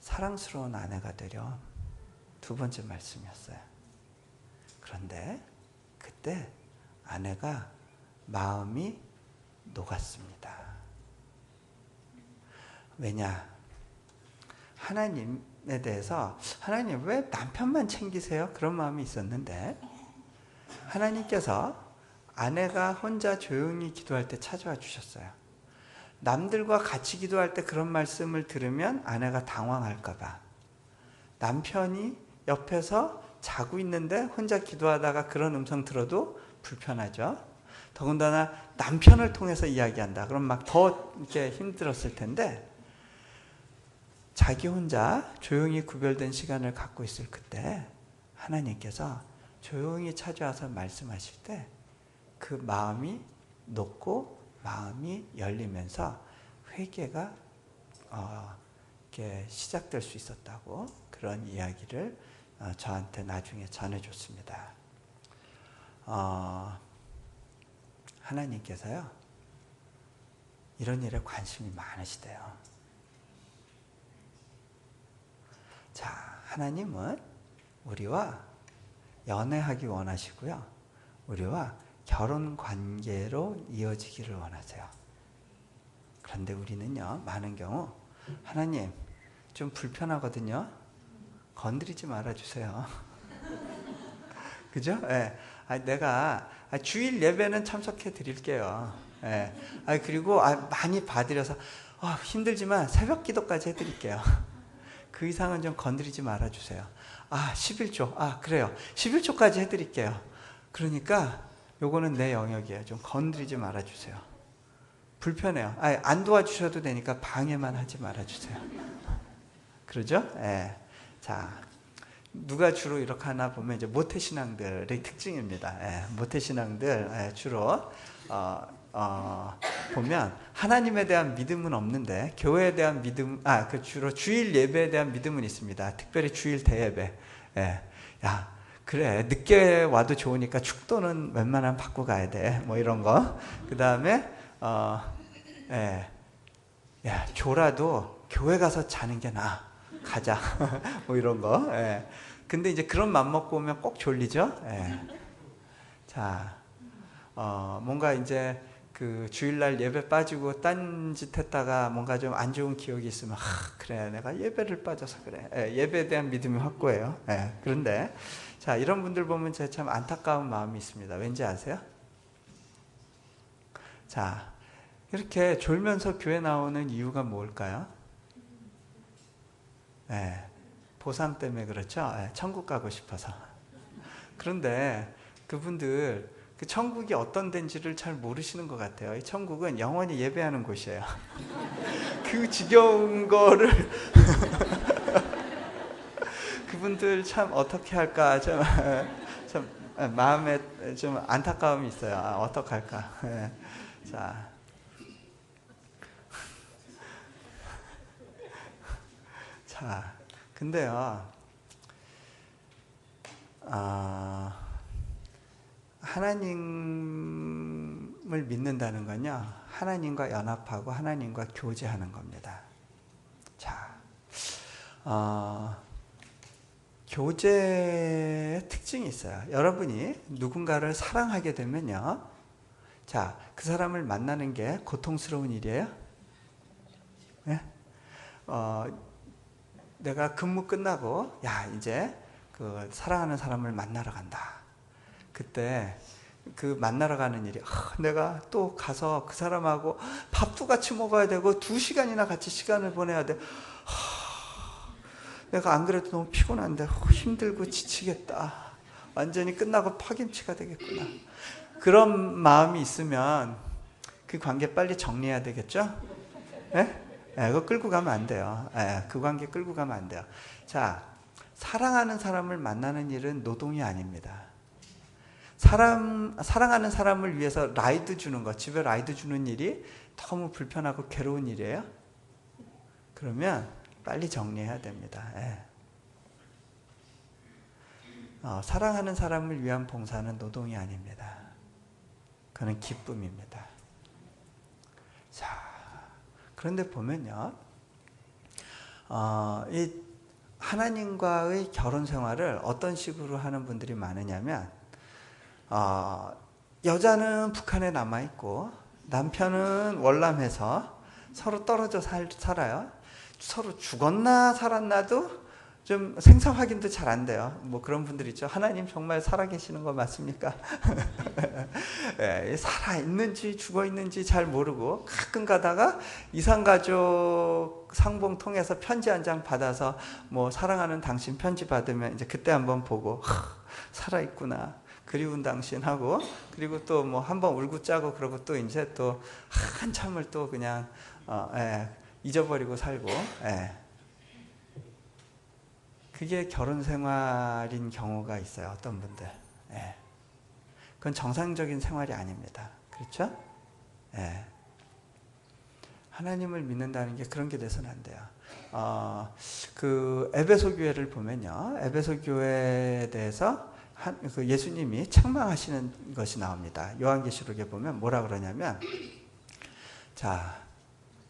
사랑스러운 아내가 되렴. 두 번째 말씀이었어요. 그런데 그때 아내가 마음이 녹았습니다. 왜냐? 하나님에 대해서 하나님 왜 남편만 챙기세요? 그런 마음이 있었는데 하나님께서 아내가 혼자 조용히 기도할 때 찾아와 주셨어요. 남들과 같이 기도할 때 그런 말씀을 들으면 아내가 당황할까 봐. 남편이 옆에서 자고 있는데 혼자 기도하다가 그런 음성 들어도 불편하죠. 더군다나 남편을 통해서 이야기한다. 그럼 막 더 이렇게 힘들었을 텐데 자기 혼자 조용히 구별된 시간을 갖고 있을 그때 하나님께서 조용히 찾아와서 말씀하실 때 그 마음이 녹고 마음이 열리면서 회개가 이렇게 시작될 수 있었다고 그런 이야기를 저한테 나중에 전해줬습니다. 하나님께서요 이런 일에 관심이 많으시대요. 자, 하나님은 우리와 연애하기 원하시고요. 우리와 결혼 관계로 이어지기를 원하세요. 그런데 우리는요, 많은 경우 하나님 좀 불편하거든요. 건드리지 말아주세요. 그죠? 예. 내가 주일 예배는 참석해 드릴게요. 예. 그리고 많이 봐드려서 힘들지만 새벽 기도까지 해드릴게요. 그 이상은 좀 건드리지 말아주세요. 11조. 그래요. 11조까지 해드릴게요. 그러니까 요거는 내 영역이에요. 좀 건드리지 말아주세요. 불편해요. 안 도와주셔도 되니까 방해만 하지 말아주세요. 그러죠? 예. 자, 누가 주로 이렇게 하나 보면 이제 모태신앙들의 특징입니다. 예. 모태신앙들 주로 보면 하나님에 대한 믿음은 없는데 교회에 대한 믿음, 주로 주일 예배에 대한 믿음은 있습니다. 특별히 주일 대예배. 예. 그래 늦게 와도 좋으니까 축도는 웬만하면 받고 가야 돼. 뭐 이런 거. 그 다음에 조라도 교회 가서 자는 게 나아. 가자. 뭐 이런 거. 예. 근데 이제 그런 맘 먹고 오면 꼭 졸리죠. 예. 자, 뭔가 이제 그 주일날 예배 빠지고 딴짓 했다가 뭔가 좀 안 좋은 기억이 있으면 그래 내가 예배를 빠져서 그래. 예배에 대한 믿음이 확고해요. 그런데 자, 이런 분들 보면 제가 참 안타까운 마음이 있습니다. 왠지 아세요? 자, 이렇게 졸면서 교회 나오는 이유가 뭘까요? 보상 때문에 그렇죠. 천국 가고 싶어서. 그런데 그분들 그 천국이 어떤 데인지를 잘 모르시는 것 같아요. 이 천국은 영원히 예배하는 곳이에요. 그 지겨운 거를 그분들 참 어떻게 할까 참 마음에 좀 안타까움이 있어요. 어떡할까. 자, 근데요, 하나님을 믿는다는 건요, 하나님과 연합하고 하나님과 교제하는 겁니다. 자, 교제의 특징이 있어요. 여러분이 누군가를 사랑하게 되면요, 자, 그 사람을 만나는 게 고통스러운 일이에요? 네? 내가 근무 끝나고 이제 그 사랑하는 사람을 만나러 간다. 그때 그 만나러 가는 일이 내가 또 가서 그 사람하고 밥도 같이 먹어야 되고 2시간이나 같이 시간을 보내야 돼. 내가 안 그래도 너무 피곤한데 힘들고 지치겠다. 완전히 끝나고 파김치가 되겠구나. 그런 마음이 있으면 그 관계 빨리 정리해야 되겠죠? 그거 끌고 가면 안 돼요. 그 관계 끌고 가면 안 돼요. 자, 사랑하는 사람을 만나는 일은 노동이 아닙니다. 사랑하는 사람을 위해서 라이드 주는 것, 집에 라이드 주는 일이 너무 불편하고 괴로운 일이에요. 그러면 빨리 정리해야 됩니다. 예. 사랑하는 사람을 위한 봉사는 노동이 아닙니다. 그건 기쁨입니다. 자, 그런데 보면요, 이 하나님과의 결혼 생활을 어떤 식으로 하는 분들이 많으냐면, 여자는 북한에 남아있고 남편은 월남해서 서로 떨어져 살아요. 서로 죽었나 살았나도 좀 생사 확인도 잘 안 돼요. 뭐 그런 분들 있죠. 하나님 정말 살아계시는 거 맞습니까? 예, 살아있는지 죽어있는지 잘 모르고 가끔 가다가 이산가족 상봉 통해서 편지 한 장 받아서 뭐 사랑하는 당신 편지 받으면 이제 그때 한번 보고 살아있구나. 그리운 당신 하고, 그리고 또 뭐 한번 울고 짜고 그러고 또 이제 또 한참을 또 그냥 잊어버리고 살고. 그게 결혼 생활인 경우가 있어요. 어떤 분들. 그건 정상적인 생활이 아닙니다. 그렇죠? 하나님을 믿는다는 게 그런 게 돼서는 안 돼요. 그 에베소 교회를 보면요, 에베소 교회에 대해서 그 예수님이 책망하시는 것이 나옵니다. 요한계시록에 보면 뭐라 그러냐면, 자,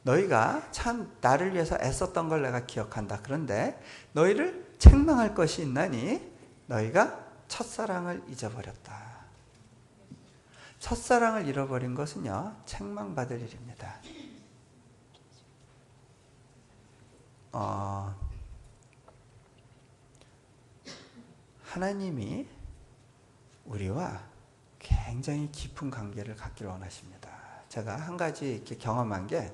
너희가 참 나를 위해서 애썼던 걸 내가 기억한다. 그런데 너희를 책망할 것이 있나니 너희가 첫사랑을 잊어버렸다. 첫사랑을 잃어버린 것은요, 책망받을 일입니다. 하나님이 우리와 굉장히 깊은 관계를 갖기를 원하십니다. 제가 한 가지 이렇게 경험한 게,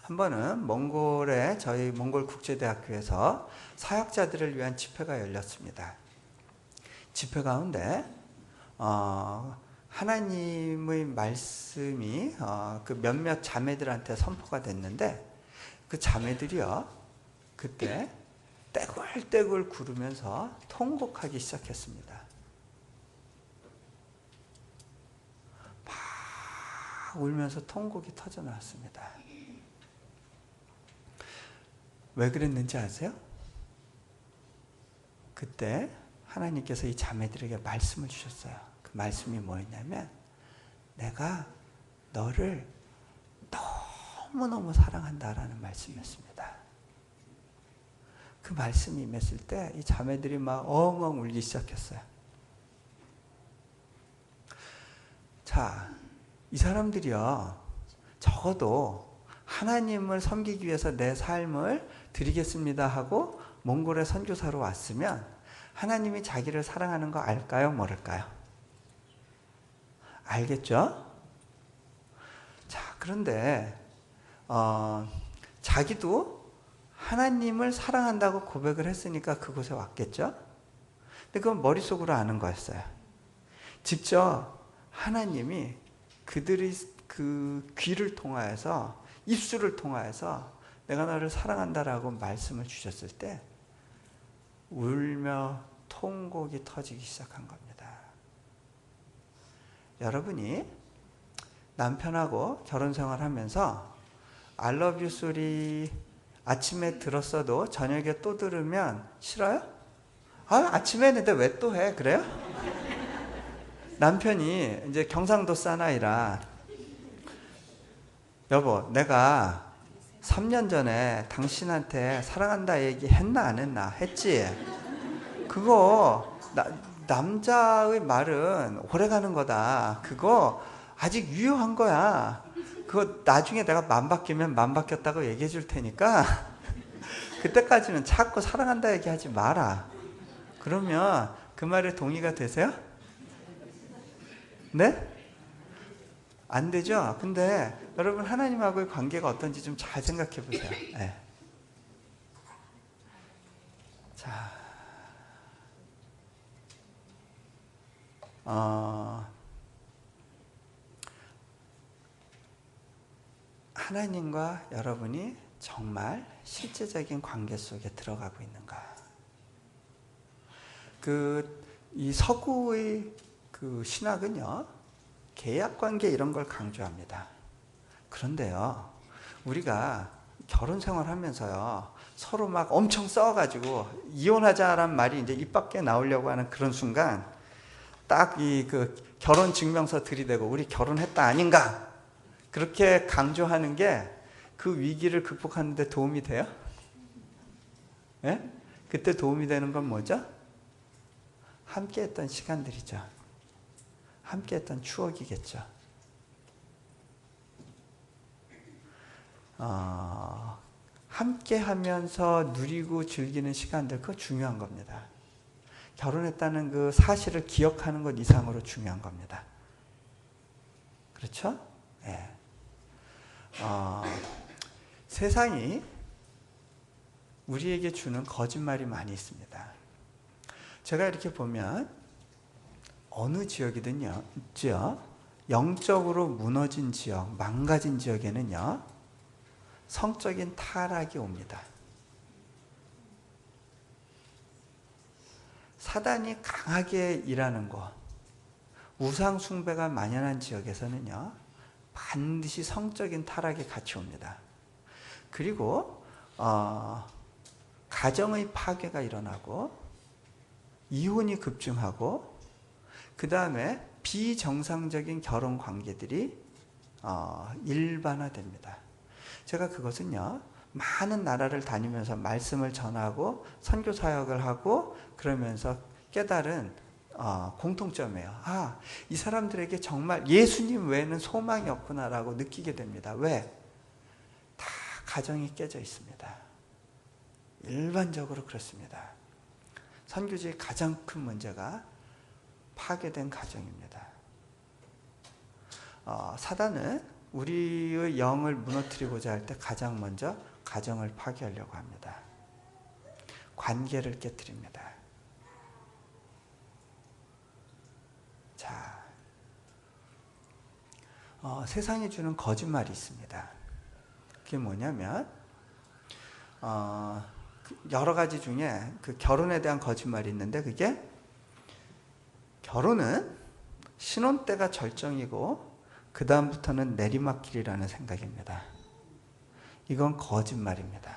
한 번은 몽골에 저희 몽골 국제대학교에서 사역자들을 위한 집회가 열렸습니다. 집회 가운데 하나님의 말씀이 그 몇몇 자매들한테 선포가 됐는데, 그 자매들이요, 그때 떼굴떼굴 구르면서 통곡하기 시작했습니다. 막 울면서 통곡이 터져 나왔습니다. 왜 그랬는지 아세요? 그때 하나님께서 이 자매들에게 말씀을 주셨어요. 그 말씀이 뭐였냐면, 내가 너를 너무너무 사랑한다라는 말씀이었습니다. 그 말씀이 임했을 때 이 자매들이 막 엉엉 울기 시작했어요. 자, 이 사람들이요, 적어도 하나님을 섬기기 위해서 내 삶을 드리겠습니다 하고 몽골에 선교사로 왔으면 하나님이 자기를 사랑하는 거 알까요? 모를까요? 알겠죠? 자, 그런데 자기도 하나님을 사랑한다고 고백을 했으니까 그곳에 왔겠죠? 근데 그건 머릿속으로 아는 거였어요. 직접 하나님이 그들의 그 귀를 통하여서, 입술을 통하여서 내가 너를 사랑한다라고 말씀을 주셨을 때 울며 통곡이 터지기 시작한 겁니다. 여러분이 남편하고 결혼 생활하면서 I love you 소리 아침에 들었어도 저녁에 또 들으면 싫어요? 아침에 했는데 왜 또 해? 그래요? 남편이 이제 경상도 사나이라, 여보, 내가 3년 전에 당신한테 사랑한다 얘기 했나 안 했나? 했지? 그거 남자의 말은 오래가는 거다. 그거 아직 유효한 거야. 그거 나중에 내가 맘 바뀌면 맘 바뀌었다고 얘기해 줄 테니까 그때까지는 자꾸 사랑한다 얘기하지 마라. 그러면 그 말에 동의가 되세요? 네? 안 되죠? 근데 여러분, 하나님하고의 관계가 어떤지 좀 잘 생각해 보세요. 네. 자, 하나님과 여러분이 정말 실제적인 관계 속에 들어가고 있는가? 이 서구의 그 신학은요, 계약관계 이런 걸 강조합니다. 그런데요, 우리가 결혼 생활하면서요, 서로 막 엄청 싸워가지고 이혼하자라는 말이 이제 입 밖에 나오려고 하는 그런 순간, 딱 그 결혼 증명서 들이대고 우리 결혼했다 아닌가? 그렇게 강조하는 게 그 위기를 극복하는 데 도움이 돼요? 예? 그때 도움이 되는 건 뭐죠? 함께 했던 시간들이죠. 함께 했던 추억이겠죠. 함께 하면서 누리고 즐기는 시간들, 그거 중요한 겁니다. 결혼했다는 그 사실을 기억하는 것 이상으로 중요한 겁니다. 그렇죠? 예. 세상이 우리에게 주는 거짓말이 많이 있습니다. 제가 이렇게 보면 어느 지역이든요, 영적으로 무너진 지역, 망가진 지역에는요, 성적인 타락이 옵니다. 사단이 강하게 일하는 곳, 우상 숭배가 만연한 지역에서는요, 반드시 성적인 타락이 같이 옵니다. 그리고 가정의 파괴가 일어나고 이혼이 급증하고 그 다음에 비정상적인 결혼 관계들이 일반화됩니다. 제가 그것은요, 많은 나라를 다니면서 말씀을 전하고 선교 사역을 하고 그러면서 깨달은 공통점이에요. 이 사람들에게 정말 예수님 외에는 소망이 없구나라고 느끼게 됩니다. 왜? 다 가정이 깨져 있습니다. 일반적으로 그렇습니다. 선교지의 가장 큰 문제가 파괴된 가정입니다. 사단은 우리의 영을 무너뜨리고자 할 때 가장 먼저 가정을 파괴하려고 합니다. 관계를 깨뜨립니다. 자, 세상이 주는 거짓말이 있습니다. 그게 뭐냐면 여러 가지 중에 그 결혼에 대한 거짓말이 있는데, 그게 결혼은 신혼 때가 절정이고 그 다음부터는 내리막길이라는 생각입니다. 이건 거짓말입니다.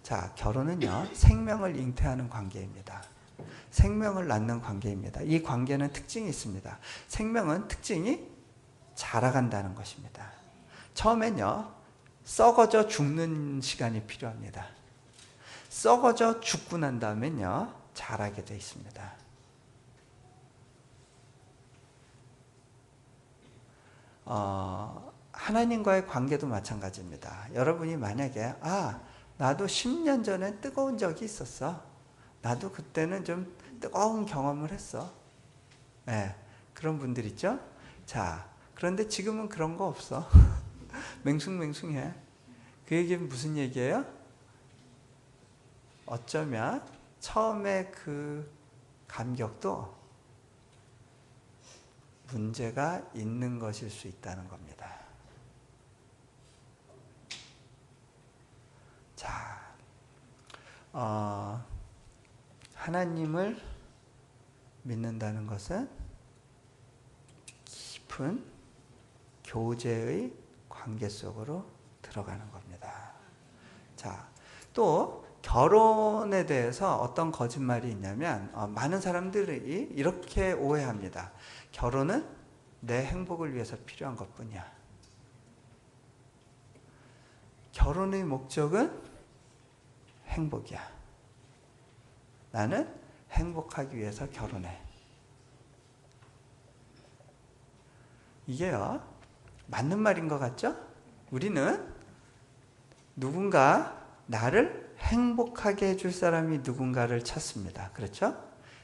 자, 결혼은요, 생명을 잉태하는 관계입니다. 생명을 낳는 관계입니다. 이 관계는 특징이 있습니다. 생명은 특징이 자라간다는 것입니다. 처음엔요, 썩어져 죽는 시간이 필요합니다. 썩어져 죽고 난 다음엔요, 자라게 되어 있습니다. 하나님과의 관계도 마찬가지입니다. 여러분이 만약에 나도 10년 전에 뜨거운 적이 있었어. 나도 그때는 좀 뜨거운 경험을 했어. 네, 그런 분들 있죠? 자, 그런데 지금은 그런 거 없어. 맹숭맹숭해. 그 얘기는 무슨 얘기예요? 어쩌면 처음에 그 감격도 문제가 있는 것일 수 있다는 겁니다. 자, 하나님을 믿는다는 것은 깊은 교제의 관계 속으로 들어가는 겁니다. 자, 또 결혼에 대해서 어떤 거짓말이 있냐면 많은 사람들이 이렇게 오해합니다. 결혼은 내 행복을 위해서 필요한 것뿐이야. 결혼의 목적은 행복이야. 나는 행복하기 위해서 결혼해. 이게요, 맞는 말인 것 같죠? 우리는 누군가 나를 행복하게 해줄 사람이 누군가를 찾습니다. 그렇죠?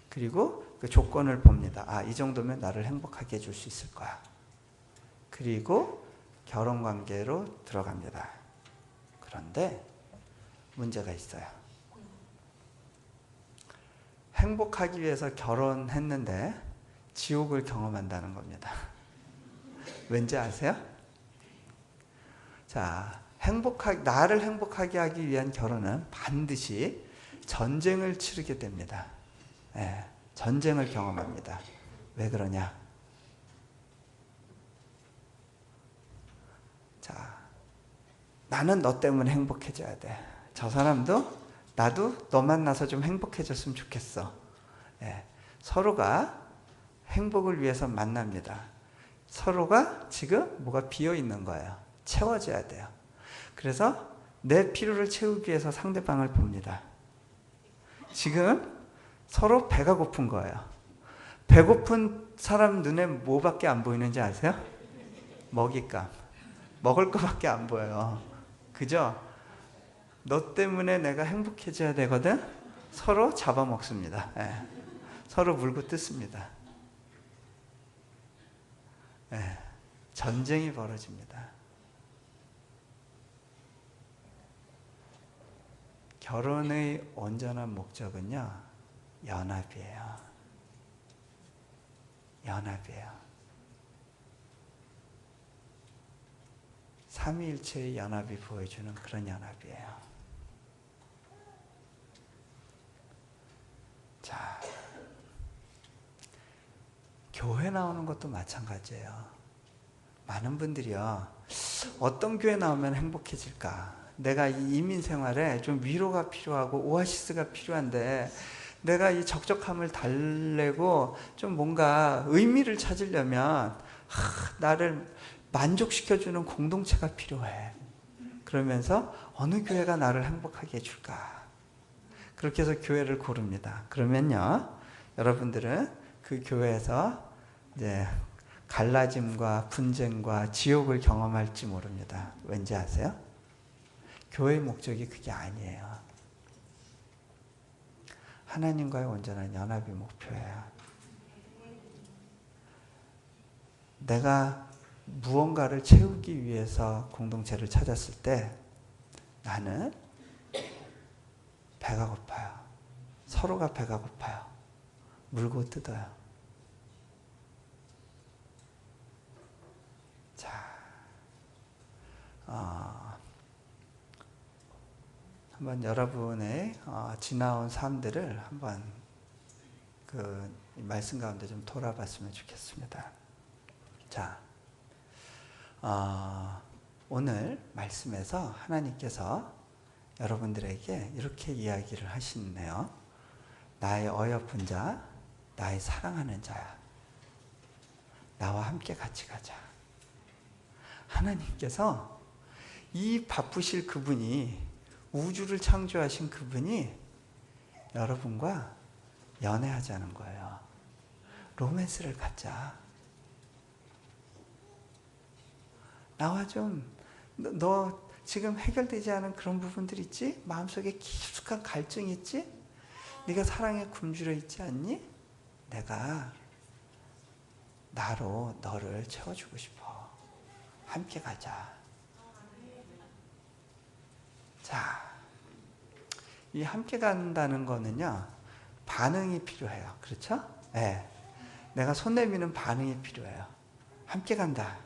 그리고 그 조건을 봅니다. 이 정도면 나를 행복하게 해줄 수 있을 거야. 그리고 결혼관계로 들어갑니다. 그런데 문제가 있어요. 행복하기 위해서 결혼했는데 지옥을 경험한다는 겁니다. 왠지 아세요? 자, 나를 행복하게 하기 위한 결혼은 반드시 전쟁을 치르게 됩니다. 네. 전쟁을 경험합니다. 왜 그러냐? 자, 나는 너 때문에 행복해져야 돼. 저 사람도 나도 너 만나서 좀 행복해졌으면 좋겠어. 예, 서로가 행복을 위해서 만납니다. 서로가 지금 뭐가 비어 있는 거예요. 채워져야 돼요. 그래서 내 필요를 채우기 위해서 상대방을 봅니다. 지금 서로 배가 고픈 거예요. 배고픈 사람 눈에 뭐밖에 안 보이는지 아세요? 먹잇감. 먹을 거밖에 안 보여요. 그죠? 너 때문에 내가 행복해져야 되거든? 서로 잡아먹습니다. 예. 서로 물고 뜯습니다. 예. 전쟁이 벌어집니다. 결혼의 온전한 목적은요, 연합이에요. 연합이에요. 삼위일체의 연합이 보여주는 그런 연합이에요. 자, 교회 나오는 것도 마찬가지예요. 많은 분들이요, 어떤 교회 나오면 행복해질까? 내가 이 이민 생활에 좀 위로가 필요하고 오아시스가 필요한데 내가 이 적적함을 달래고 좀 뭔가 의미를 찾으려면 나를 만족시켜주는 공동체가 필요해. 그러면서 어느 교회가 나를 행복하게 해줄까? 그렇게 해서 교회를 고릅니다. 그러면요, 여러분들은 그 교회에서 이제 갈라짐과 분쟁과 지옥을 경험할지 모릅니다. 왠지 아세요? 교회의 목적이 그게 아니에요. 하나님과의 온전한 연합이 목표예요. 내가 무언가를 채우기 위해서 공동체를 찾았을 때 나는 배가 고파요. 서로가 배가 고파요. 물고 뜯어요. 자, 한번 여러분의 지나온 삶들을 한번 그 말씀 가운데 좀 돌아봤으면 좋겠습니다. 자, 오늘 말씀에서 하나님께서 여러분들에게 이렇게 이야기를 하시네요. 나의 어여쁜 자, 나의 사랑하는 자야. 나와 함께 같이 가자. 하나님께서 이 바쁘실 그분이, 우주를 창조하신 그분이 여러분과 연애하자는 거예요. 로맨스를 갖자. 나와 좀, 너 지금 해결되지 않은 그런 부분들 있지? 마음속에 깊숙한 갈증이 있지? 네가 사랑에 굶주려 있지 않니? 내가 나로 너를 채워주고 싶어. 함께 가자. 자, 이 함께 간다는 거는요, 반응이 필요해요. 그렇죠? 네. 내가 손 내미는 반응이 필요해요. 함께 간다.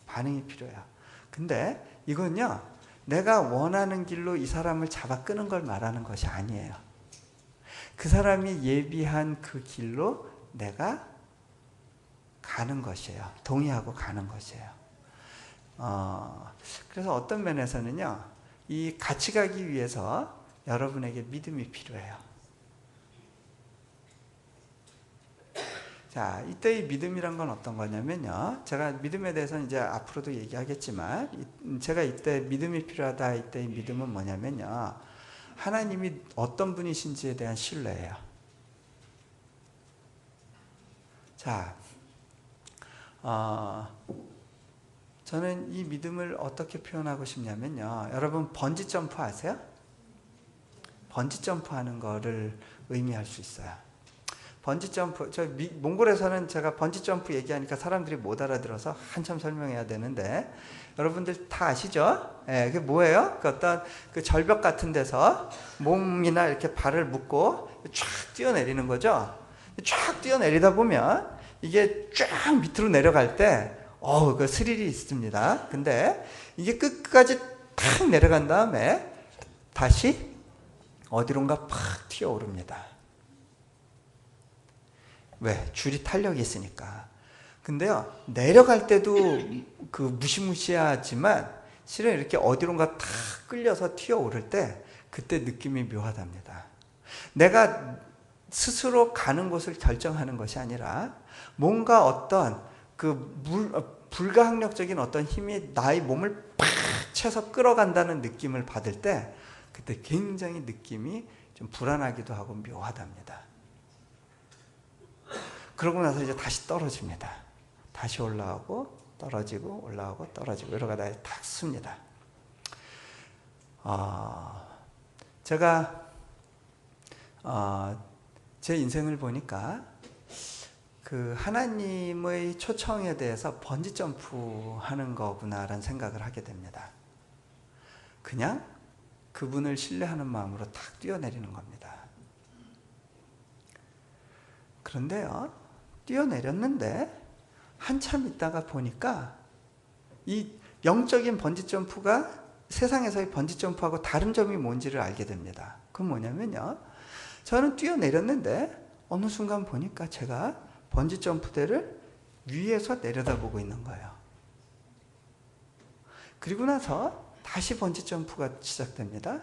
반응이 필요해요. 근데 이건요, 내가 원하는 길로 이 사람을 잡아 끄는 걸 말하는 것이 아니에요. 그 사람이 예비한 그 길로 내가 가는 것이에요. 동의하고 가는 것이에요. 그래서 어떤 면에서는요, 이 같이 가기 위해서 여러분에게 믿음이 필요해요. 자, 이때 이 믿음이란 건 어떤 거냐면요, 제가 믿음에 대해서는 이제 앞으로도 얘기하겠지만, 제가 이때 믿음이 필요하다, 이때 이 믿음은 뭐냐면요, 하나님이 어떤 분이신지에 대한 신뢰예요. 자, 저는 이 믿음을 어떻게 표현하고 싶냐면요, 여러분 번지 점프 아세요? 번지 점프 하는 거를 의미할 수 있어요. 번지 점프, 몽골에서는 제가 번지 점프 얘기하니까 사람들이 못 알아들어서 한참 설명해야 되는데, 여러분들 다 아시죠? 예, 그게 뭐예요? 그 어떤 그 절벽 같은 데서 몸이나 이렇게 발을 묶고 쫙 뛰어내리는 거죠. 쫙 뛰어내리다 보면 이게 쫙 밑으로 내려갈 때, 그 스릴이 있습니다. 근데 이게 끝까지 탁 내려간 다음에 다시 어디론가 팍 튀어오릅니다. 왜? 줄이 탄력이 있으니까. 근데요, 내려갈 때도 그 무시무시하지만 실은 이렇게 어디론가 탁 끌려서 튀어오를 때 그때 느낌이 묘하답니다. 내가 스스로 가는 곳을 결정하는 것이 아니라 뭔가 어떤 불가항력적인 어떤 힘이 나의 몸을 팍 채서 끌어간다는 느낌을 받을 때 그때 굉장히 느낌이 좀 불안하기도 하고 묘하답니다. 그러고 나서 이제 다시 떨어집니다. 다시 올라오고 떨어지고 올라오고 떨어지고 이러다가 탁 씁니다. 제가 제 인생을 보니까 그 하나님의 초청에 대해서 번지점프 하는 거구나라는 생각을 하게 됩니다. 그냥 그분을 신뢰하는 마음으로 탁 뛰어내리는 겁니다. 그런데요, 뛰어내렸는데 한참 있다가 보니까 이 영적인 번지점프가 세상에서의 번지점프하고 다른 점이 뭔지를 알게 됩니다. 그건 뭐냐면요, 저는 뛰어내렸는데 어느 순간 보니까 제가 번지점프대를 위에서 내려다보고 있는 거예요. 그리고 나서 다시 번지점프가 시작됩니다.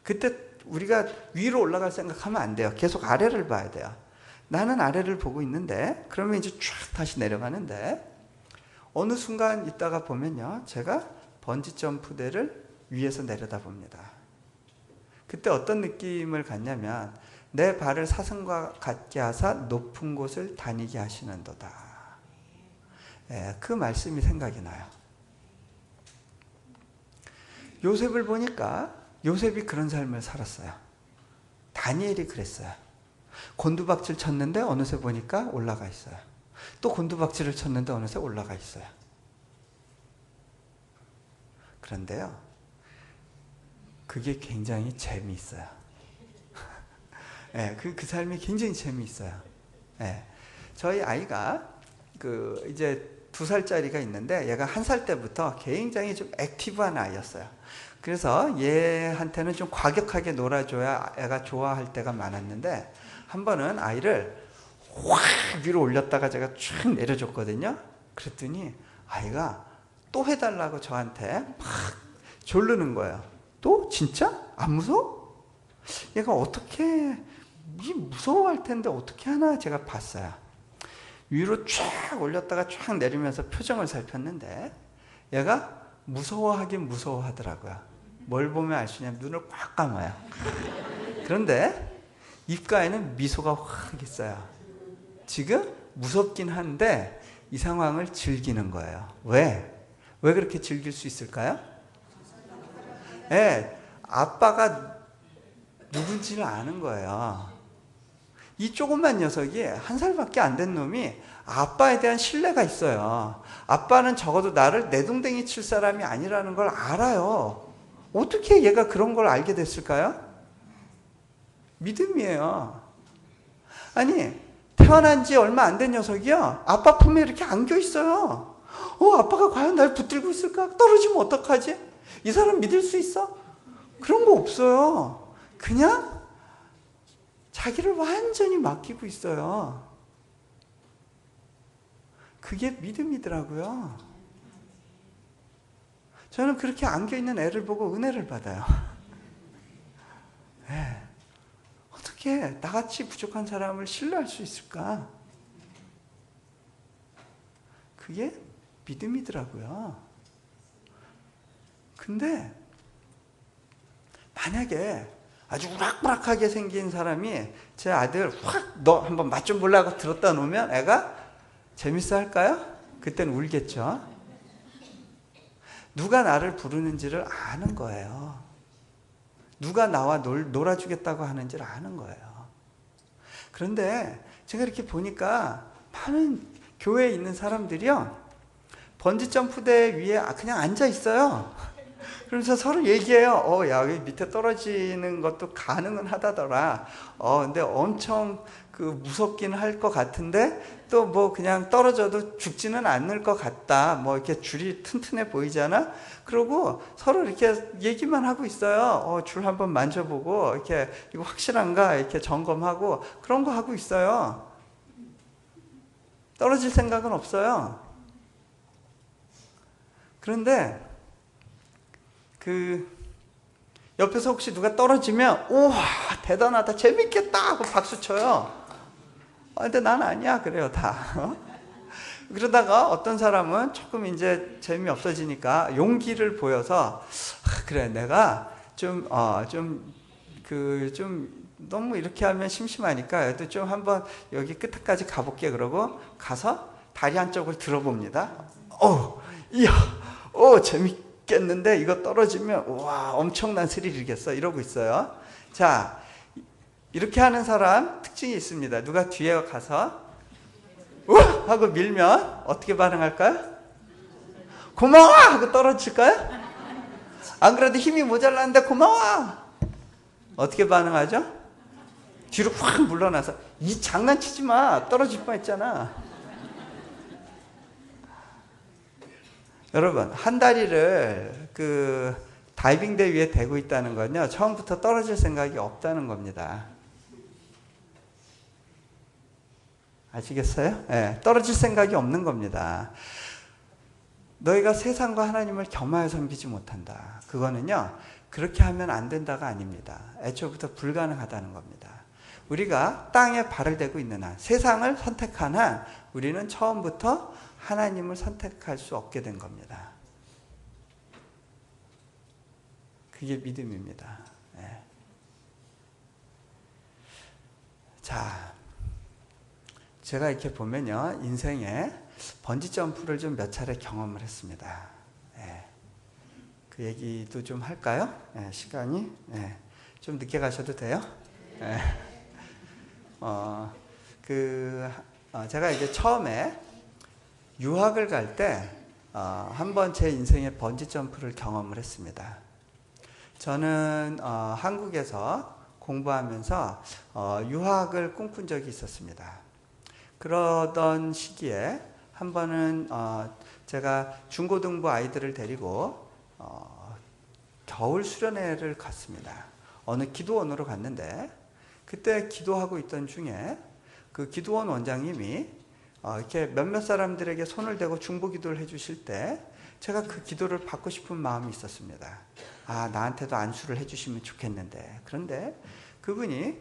그때 우리가 위로 올라갈 생각하면 안 돼요. 계속 아래를 봐야 돼요. 나는 아래를 보고 있는데 그러면 이제 쫙 다시 내려가는데 어느 순간 있다가 보면요, 제가 번지점프대를 위에서 내려다봅니다. 그때 어떤 느낌을 갖냐면 내 발을 사슴과 같게 하사 높은 곳을 다니게 하시는도다. 그 말씀이 생각이 나요. 요셉을 보니까 요셉이 그런 삶을 살았어요. 다니엘이 그랬어요. 곤두박질 쳤는데 어느새 보니까 올라가 있어요. 또 곤두박질을 쳤는데 어느새 올라가 있어요. 그런데요, 그게 굉장히 재미있어요. 네, 그 삶이 굉장히 재미있어요. 네, 저희 아이가 이제 2살짜리가 있는데 얘가 1살 때부터 굉장히 좀 액티브한 아이였어요. 그래서 얘한테는 좀 과격하게 놀아줘야 애가 좋아할 때가 많았는데 한 번은 아이를 확 위로 올렸다가 제가 쫙 내려줬거든요. 그랬더니 아이가 또 해달라고 저한테 막 졸르는 거예요. 또? 진짜? 안 무서워? 얘가 어떻게 무서워할 텐데 어떻게 하나 제가 봤어요. 위로 쫙 올렸다가 쫙 내리면서 표정을 살폈는데 얘가 무서워하긴 무서워하더라고요. 뭘 보면 알 수 있냐면 눈을 꽉 감아요. 그런데 입가에는 미소가 확 있어요. 지금 무섭긴 한데 이 상황을 즐기는 거예요. 왜 그렇게 즐길 수 있을까요? 네, 아빠가 누군지를 아는 거예요. 이 조그만 녀석이 1살밖에 안 된 놈이 아빠에 대한 신뢰가 있어요. 아빠는 적어도 나를 내동댕이 칠 사람이 아니라는 걸 알아요. 어떻게 얘가 그런 걸 알게 됐을까요? 믿음이에요. 아니, 태어난 지 얼마 안 된 녀석이요, 아빠 품에 이렇게 안겨 있어요. 아빠가 과연 날 붙들고 있을까? 떨어지면 어떡하지? 이 사람 믿을 수 있어? 그런 거 없어요. 그냥 자기를 완전히 맡기고 있어요. 그게 믿음이더라고요. 저는 그렇게 안겨있는 애를 보고 은혜를 받아요. 네. 어떻게 나같이 부족한 사람을 신뢰할 수 있을까? 그게 믿음이더라고요. 근데 만약에 아주 우락부락하게 생긴 사람이 제 아들 확 너 한번 맛 좀 보려고 들었다 놓으면 애가 재밌어 할까요? 그때는 울겠죠. 누가 나를 부르는지를 아는 거예요. 누가 나와 놀아주겠다고 하는지를 아는 거예요. 그런데 제가 이렇게 보니까 많은 교회에 있는 사람들이요, 번지점프대 위에 그냥 앉아 있어요. 그러면서 서로 얘기해요. 야, 여기 밑에 떨어지는 것도 가능은 하다더라. 근데 엄청 무섭긴 할 것 같은데 또 뭐 그냥 떨어져도 죽지는 않을 것 같다. 뭐 이렇게 줄이 튼튼해 보이잖아. 그러고 서로 이렇게 얘기만 하고 있어요. 줄 한번 만져보고 이렇게 이거 확실한가 이렇게 점검하고 그런 거 하고 있어요. 떨어질 생각은 없어요. 그런데 그 옆에서 혹시 누가 떨어지면 우와 대단하다 재밌겠다 하고 박수 쳐요. 근데 난 아니야 그래요 다. 그러다가 어떤 사람은 조금 이제 재미없어지니까 용기를 보여서 그래 내가 좀 너무 이렇게 하면 심심하니까 그래도 좀 한번 여기 끝까지 가볼게 그러고 가서 다리 한쪽을 들어봅니다. 이야 재밌겠는데 이거 떨어지면 와 엄청난 스릴이겠어 이러고 있어요. 자 이렇게 하는 사람 특징이 있습니다. 누가 뒤에 가서 우와 하고 밀면 어떻게 반응할까요? 고마워 하고 떨어질까요? 안 그래도 힘이 모자랐는데 고마워 어떻게 반응하죠? 뒤로 확 물러나서 이 장난치지 마 떨어질 뻔했잖아. 여러분 한 다리를 그 다이빙대 위에 대고 있다는 건요 처음부터 떨어질 생각이 없다는 겁니다. 아시겠어요? 네, 떨어질 생각이 없는 겁니다. 너희가 세상과 하나님을 겸하여 섬기지 못한다. 그거는요 그렇게 하면 안 된다가 아닙니다. 애초부터 불가능하다는 겁니다. 우리가 땅에 발을 대고 있는 한 세상을 선택한 한 우리는 처음부터 하나님을 선택할 수 없게 된 겁니다. 그게 믿음입니다. 네. 자, 제가 이렇게 보면요 인생에 번지점프를 좀 몇 차례 경험을 했습니다. 네. 그 얘기도 좀 할까요? 네, 시간이 좀 늦게 가셔도 돼요? 네. 제가 이제 처음에 유학을 갈 때 한번 제 인생에 번지 점프를 경험을 했습니다. 저는 한국에서 공부하면서 유학을 꿈꾼 적이 있었습니다. 그러던 시기에 한 번은 제가 중고등부 아이들을 데리고 겨울 수련회를 갔습니다. 어느 기도원으로 갔는데 그때 기도하고 있던 중에 그 기도원 원장님이 이렇게 몇몇 사람들에게 손을 대고 중보기도를 해주실 때 제가 그 기도를 받고 싶은 마음이 있었습니다. 나한테도 안수를 해주시면 좋겠는데 그런데 그분이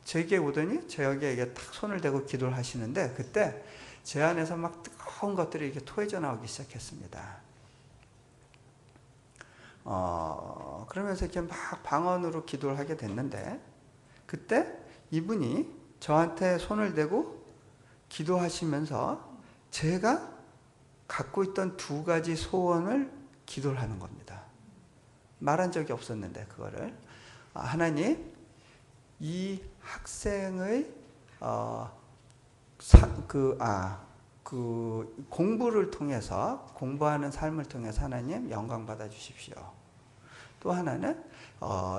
제게 오더니 제에게 탁 손을 대고 기도를 하시는데 그때 제 안에서 막 뜨거운 것들이 이렇게 토해져 나오기 시작했습니다. 그러면서 이렇게 막 방언으로 기도를 하게 됐는데 그때 이분이 저한테 손을 대고 기도하시면서 제가 갖고 있던 두 가지 소원을 기도를 하는 겁니다. 말한 적이 없었는데 그거를 하나님 이 학생의 공부를 통해서 공부하는 삶을 통해서 하나님 영광 받아 주십시오. 또 하나는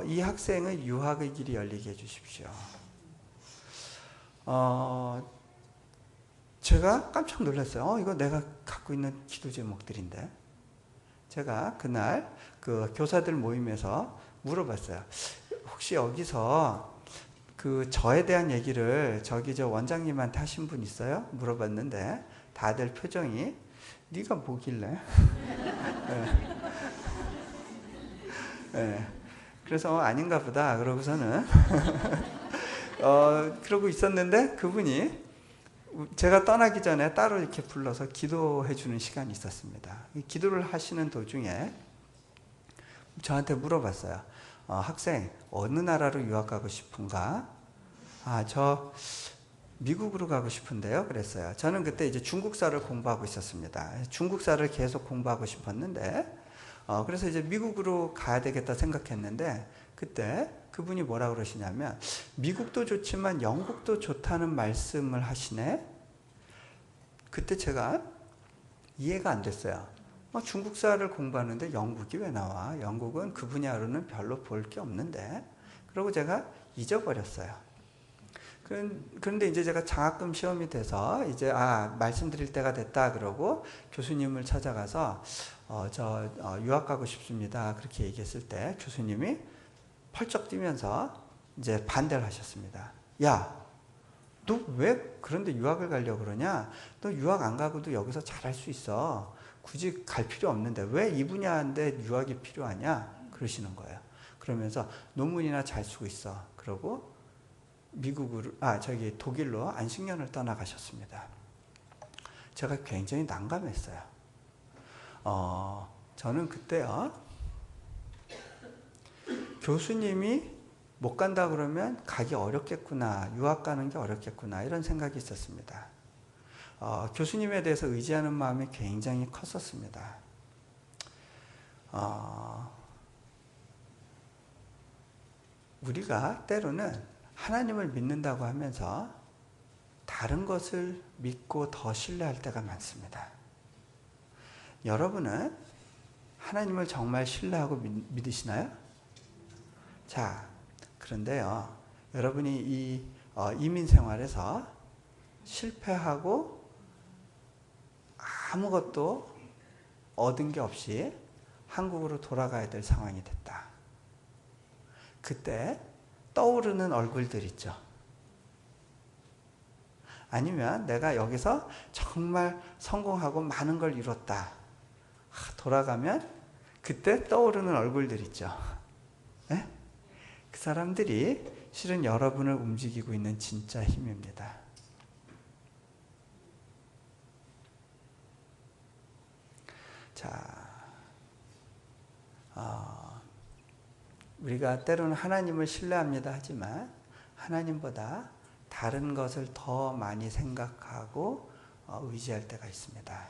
이 학생의 유학의 길이 열리게 해 주십시오. 제가 깜짝 놀랐어요. 이거 내가 갖고 있는 기도 제목들인데. 제가 그날 그 교사들 모임에서 물어봤어요. 혹시 여기서 그 저에 대한 얘기를 저 원장님한테 하신 분 있어요? 물어봤는데 다들 표정이 네가 뭐길래? 네. 네. 그래서 아닌가 보다 그러고서는 그러고 있었는데 그분이 제가 떠나기 전에 따로 이렇게 불러서 기도해 주는 시간이 있었습니다. 기도를 하시는 도중에 저한테 물어봤어요. 학생 어느 나라로 유학 가고 싶은가? 저 미국으로 가고 싶은데요. 그랬어요. 저는 그때 이제 중국사를 공부하고 있었습니다. 중국사를 계속 공부하고 싶었는데 그래서 이제 미국으로 가야 되겠다 생각했는데 그때 그분이 뭐라 그러시냐면 미국도 좋지만 영국도 좋다는 말씀을 하시네. 그때 제가 이해가 안 됐어요. 중국사를 공부하는데 영국이 왜 나와? 영국은 그 분야로는 별로 볼 게 없는데. 그러고 제가 잊어버렸어요. 그런데 이제 제가 장학금 시험이 돼서 이제 말씀드릴 때가 됐다 그러고 교수님을 찾아가서 저 유학 가고 싶습니다. 그렇게 얘기했을 때 교수님이 펄쩍 뛰면서 이제 반대를 하셨습니다. 야, 너 왜 그런데 유학을 가려고 그러냐? 너 유학 안 가고도 여기서 잘할 수 있어. 굳이 갈 필요 없는데 왜 이 분야인데 유학이 필요하냐? 그러시는 거예요. 그러면서 논문이나 잘 쓰고 있어. 그러고 독일로 안식년을 떠나가셨습니다. 제가 굉장히 난감했어요. 저는 그때요, 교수님이 못 간다 그러면 가기 어렵겠구나, 유학 가는 게 어렵겠구나, 이런 생각이 있었습니다. 교수님에 대해서 의지하는 마음이 굉장히 컸었습니다. 우리가 때로는 하나님을 믿는다고 하면서 다른 것을 믿고 더 신뢰할 때가 많습니다. 여러분은 하나님을 정말 신뢰하고 믿으시나요? 자, 그런데요, 여러분이 이 이민 생활에서 실패하고 아무것도 얻은 게 없이 한국으로 돌아가야 될 상황이 됐다. 그때 떠오르는 얼굴들 있죠. 아니면 내가 여기서 정말 성공하고 많은 걸 이뤘다. 돌아가면 그때 떠오르는 얼굴들 있죠. 네? 그 사람들이 실은 여러분을 움직이고 있는 진짜 힘입니다. 자, 우리가 때로는 하나님을 신뢰합니다 하지만 하나님보다 다른 것을 더 많이 생각하고 의지할 때가 있습니다.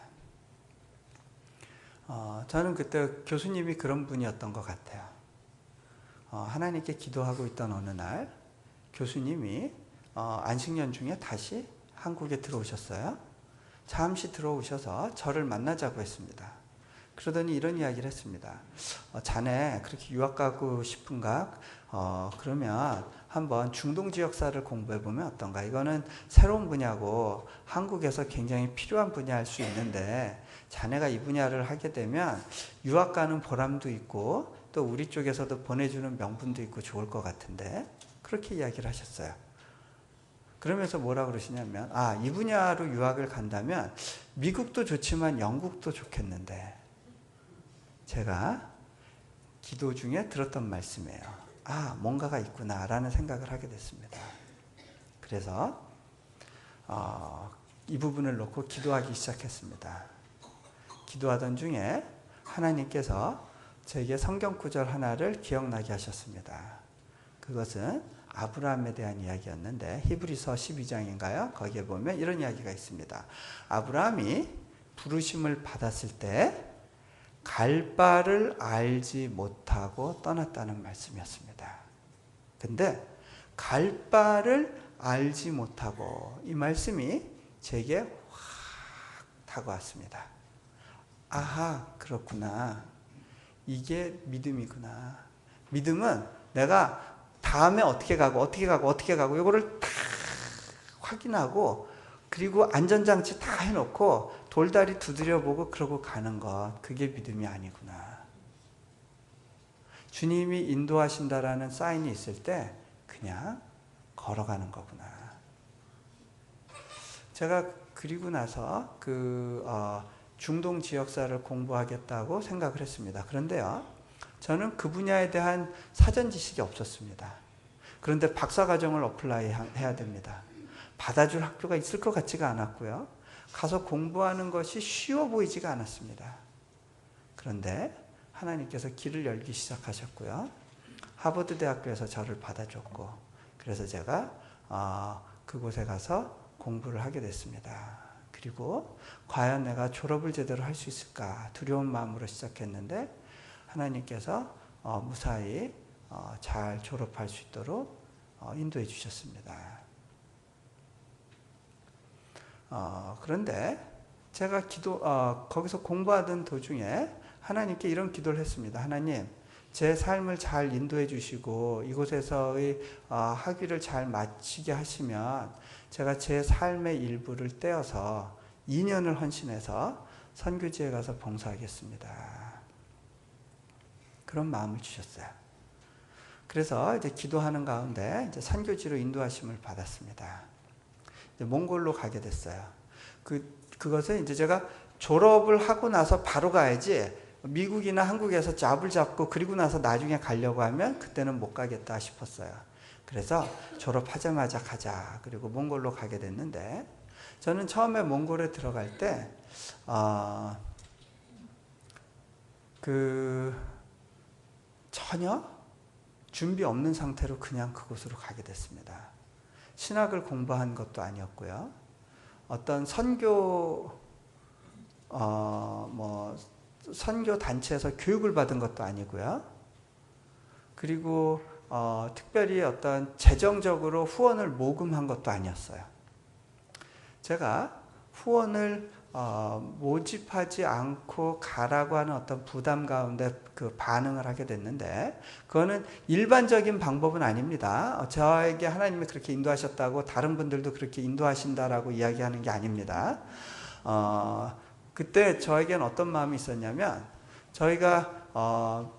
저는 그때 교수님이 그런 분이었던 것 같아요. 하나님께 기도하고 있던 어느 날 교수님이 안식년 중에 다시 한국에 들어오셨어요. 잠시 들어오셔서 저를 만나자고 했습니다. 그러더니 이런 이야기를 했습니다. 자네 그렇게 유학 가고 싶은가? 그러면 한번 중동 지역사를 공부해보면 어떤가? 이거는 새로운 분야고 한국에서 굉장히 필요한 분야일 수 있는데 자네가 이 분야를 하게 되면 유학 가는 보람도 있고 또 우리 쪽에서도 보내주는 명분도 있고 좋을 것 같은데, 그렇게 이야기를 하셨어요. 그러면서 뭐라 그러시냐면, 이 분야로 유학을 간다면 미국도 좋지만 영국도 좋겠는데, 제가 기도 중에 들었던 말씀이에요. 뭔가가 있구나 라는 생각을 하게 됐습니다. 그래서 이 부분을 놓고 기도하기 시작했습니다. 기도하던 중에 하나님께서 제게 성경 구절 하나를 기억나게 하셨습니다. 그것은 아브라함에 대한 이야기였는데 히브리서 12장인가요? 거기에 보면 이런 이야기가 있습니다. 아브라함이 부르심을 받았을 때 갈 바를 알지 못하고 떠났다는 말씀이었습니다. 근데 갈 바를 알지 못하고, 이 말씀이 제게 확 다가왔습니다. 그렇구나. 이게 믿음이구나. 믿음은 내가 다음에 어떻게 가고 이거를 다 확인하고 그리고 안전장치 다 해놓고 돌다리 두드려보고 그러고 가는 것, 그게 믿음이 아니구나. 주님이 인도하신다라는 사인이 있을 때 그냥 걸어가는 거구나. 제가 그리고 나서 중동 지역사를 공부하겠다고 생각을 했습니다. 그런데요, 저는 그 분야에 대한 사전 지식이 없었습니다. 그런데 박사과정을 어플라이 해야 됩니다. 받아줄 학교가 있을 것 같지가 않았고요. 가서 공부하는 것이 쉬워 보이지가 않았습니다. 그런데 하나님께서 길을 열기 시작하셨고요. 하버드 대학교에서 저를 받아줬고, 그래서 제가 그곳에 가서 공부를 하게 됐습니다. 그리고 과연 내가 졸업을 제대로 할 수 있을까 두려운 마음으로 시작했는데 하나님께서 무사히 잘 졸업할 수 있도록 인도해 주셨습니다. 그런데 제가 거기서 공부하던 도중에 하나님께 이런 기도를 했습니다. 하나님, 제 삶을 잘 인도해 주시고 이곳에서의 학위를 잘 마치게 하시면 제가 제 삶의 일부를 떼어서 2년을 헌신해서 선교지에 가서 봉사하겠습니다. 그런 마음을 주셨어요. 그래서 이제 기도하는 가운데 이제 선교지로 인도하심을 받았습니다. 이제 몽골로 가게 됐어요. 그것은 이제 제가 졸업을 하고 나서 바로 가야지 미국이나 한국에서 잡을 잡고 그리고 나서 나중에 가려고 하면 그때는 못 가겠다 싶었어요. 그래서 졸업하자마자 가자. 그리고 몽골로 가게 됐는데 저는 처음에 몽골에 들어갈 때 전혀 준비 없는 상태로 그냥 그곳으로 가게 됐습니다. 신학을 공부한 것도 아니었고요. 어떤 선교 선교 단체에서 교육을 받은 것도 아니고요. 그리고 특별히 어떤 재정적으로 후원을 모금한 것도 아니었어요. 제가 후원을 모집하지 않고 가라고 하는 어떤 부담 가운데 그 반응을 하게 됐는데 그거는 일반적인 방법은 아닙니다. 저에게 하나님이 그렇게 인도하셨다고 다른 분들도 그렇게 인도하신다라고 이야기하는 게 아닙니다. 그때 저에게는 어떤 마음이 있었냐면 저희가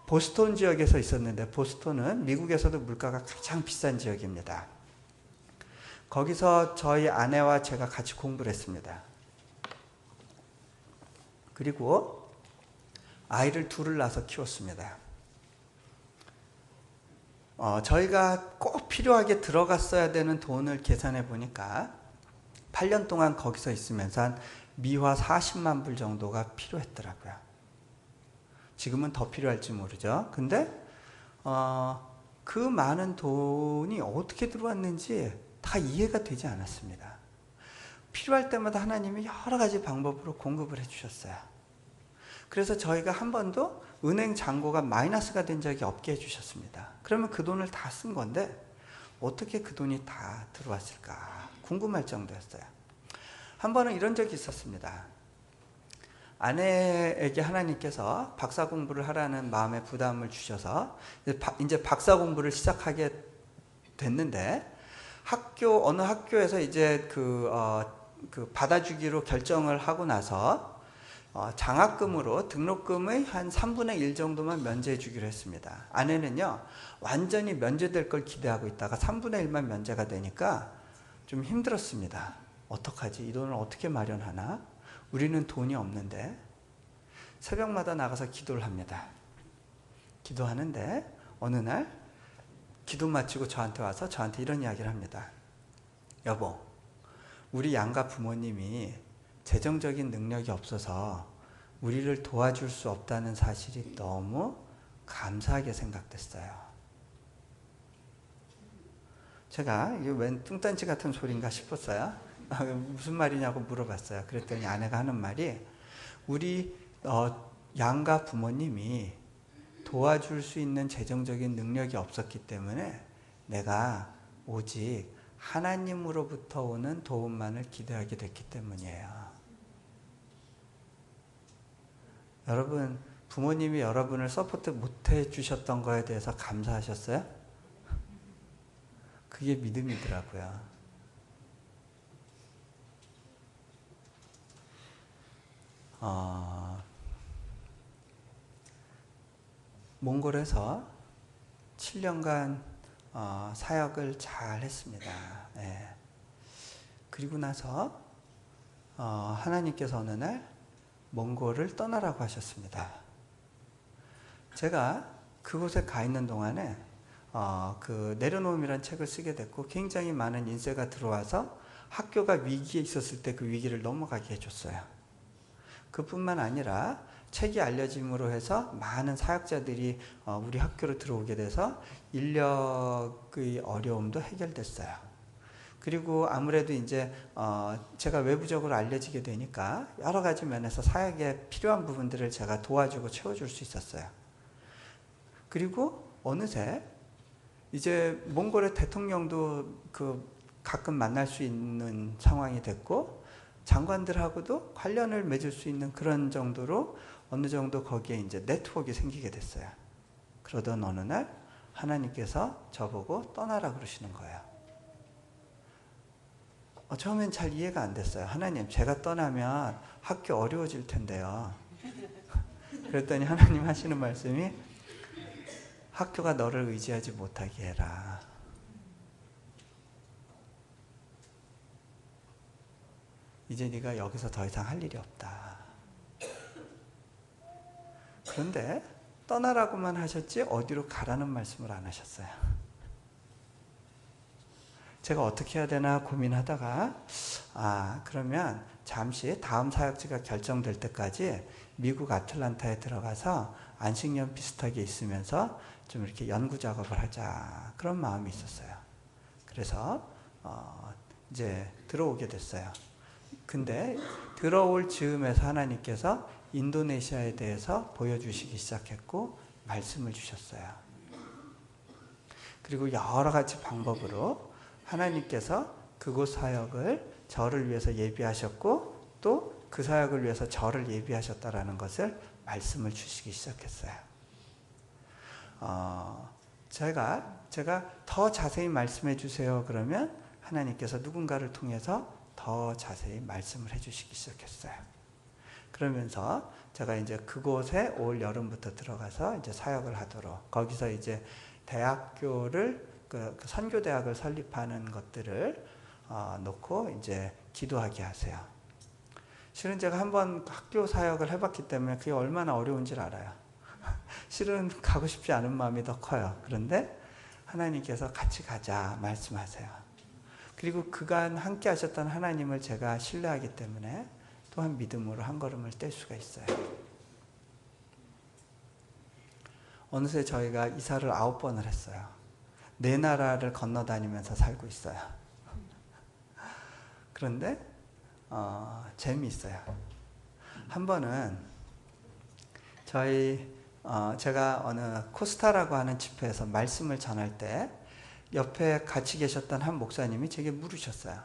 보스턴 지역에서 있었는데 보스턴은 미국에서도 물가가 가장 비싼 지역입니다. 거기서 저희 아내와 제가 같이 공부를 했습니다. 그리고 아이를 둘을 낳아서 키웠습니다. 저희가 꼭 필요하게 들어갔어야 되는 돈을 계산해 보니까 8년 동안 거기서 있으면서 한 미화 40만 불 정도가 필요했더라고요. 지금은 더 필요할지 모르죠. 근데 그 많은 돈이 어떻게 들어왔는지 다 이해가 되지 않았습니다. 필요할 때마다 하나님이 여러 가지 방법으로 공급을 해주셨어요. 그래서 저희가 한 번도 은행 잔고가 마이너스가 된 적이 없게 해주셨습니다. 그러면 그 돈을 다 쓴 건데 어떻게 그 돈이 다 들어왔을까 궁금할 정도였어요. 한 번은 이런 적이 있었습니다. 아내에게 하나님께서 박사 공부를 하라는 마음의 부담을 주셔서 이제 박사 공부를 시작하게 됐는데 어느 학교에서 이제 받아주기로 결정을 하고 나서 장학금으로 등록금의 한 3분의 1 정도만 면제해 주기로 했습니다. 아내는요 완전히 면제될 걸 기대하고 있다가 3분의 1만 면제가 되니까 좀 힘들었습니다. 어떡하지? 이 돈을 어떻게 마련하나? 우리는 돈이 없는데. 새벽마다 나가서 기도를 합니다. 기도하는데 어느 날 기도 마치고 저한테 와서 저한테 이런 이야기를 합니다. 여보, 우리 양가 부모님이 재정적인 능력이 없어서 우리를 도와줄 수 없다는 사실이 너무 감사하게 생각됐어요. 제가 이게 웬 뚱딴지 같은 소린가 싶었어요. 무슨 말이냐고 물어봤어요. 그랬더니 아내가 하는 말이 우리 양가 부모님이 도와줄 수 있는 재정적인 능력이 없었기 때문에 내가 오직 하나님으로부터 오는 도움만을 기대하게 됐기 때문이에요. 여러분, 부모님이 여러분을 서포트 못해 주셨던 거에 대해서 감사하셨어요? 그게 믿음이더라고요. 몽골에서 7년간 사역을 잘 했습니다. 예. 그리고 나서 하나님께서 어느 날 몽골을 떠나라고 하셨습니다. 제가 그곳에 가 있는 동안에 내려놓음이라는 책을 쓰게 됐고 굉장히 많은 인쇄가 들어와서 학교가 위기에 있었을 때 그 위기를 넘어가게 해줬어요. 그뿐만 아니라 책이 알려짐으로 해서 많은 사역자들이 우리 학교로 들어오게 돼서 인력의 어려움도 해결됐어요. 그리고 아무래도 이제 제가 외부적으로 알려지게 되니까 여러 가지 면에서 사역에 필요한 부분들을 제가 도와주고 채워줄 수 있었어요. 그리고 어느새 이제 몽골의 대통령도 가끔 만날 수 있는 상황이 됐고 장관들하고도 관련을 맺을 수 있는 그런 정도로 어느 정도 거기에 이제 네트워크가 생기게 됐어요. 그러던 어느 날 하나님께서 저보고 떠나라 그러시는 거예요. 처음엔 잘 이해가 안 됐어요. 하나님, 제가 떠나면 학교 어려워질 텐데요. 그랬더니 하나님 하시는 말씀이 학교가 너를 의지하지 못하게 해라. 이제 네가 여기서 더 이상 할 일이 없다. 그런데 떠나라고만 하셨지 어디로 가라는 말씀을 안 하셨어요. 제가 어떻게 해야 되나 고민하다가 그러면 잠시 다음 사역지가 결정될 때까지 미국 아틀란타에 들어가서 안식년 비슷하게 있으면서 좀 이렇게 연구 작업을 하자, 그런 마음이 있었어요. 그래서 이제 들어오게 됐어요. 근데 들어올 즈음에서 하나님께서 인도네시아에 대해서 보여주시기 시작했고 말씀을 주셨어요. 그리고 여러 가지 방법으로 하나님께서 그곳 사역을 저를 위해서 예비하셨고 또 그 사역을 위해서 저를 예비하셨다라는 것을 말씀을 주시기 시작했어요. 제가 더 자세히 말씀해 주세요 그러면 하나님께서 누군가를 통해서 더 자세히 말씀을 해 주시기 시작했어요. 그러면서 제가 이제 그곳에 올 여름부터 들어가서 이제 사역을 하도록, 거기서 이제 대학교를 그 선교대학을 설립하는 것들을 놓고 이제 기도하게 하세요. 실은 제가 한번 학교 사역을 해봤기 때문에 그게 얼마나 어려운지를 알아요. 실은 가고 싶지 않은 마음이 더 커요. 그런데 하나님께서 같이 가자 말씀하세요. 그리고 그간 함께 하셨던 하나님을 제가 신뢰하기 때문에 또한 믿음으로 한 걸음을 뗄 수가 있어요. 어느새 저희가 이사를 9번을 했어요. 4나라를 건너다니면서 살고 있어요. 그런데 재미있어요. 한 번은 제가 어느 코스타라고 하는 집회에서 말씀을 전할 때 옆에 같이 계셨던 한 목사님이 제게 물으셨어요.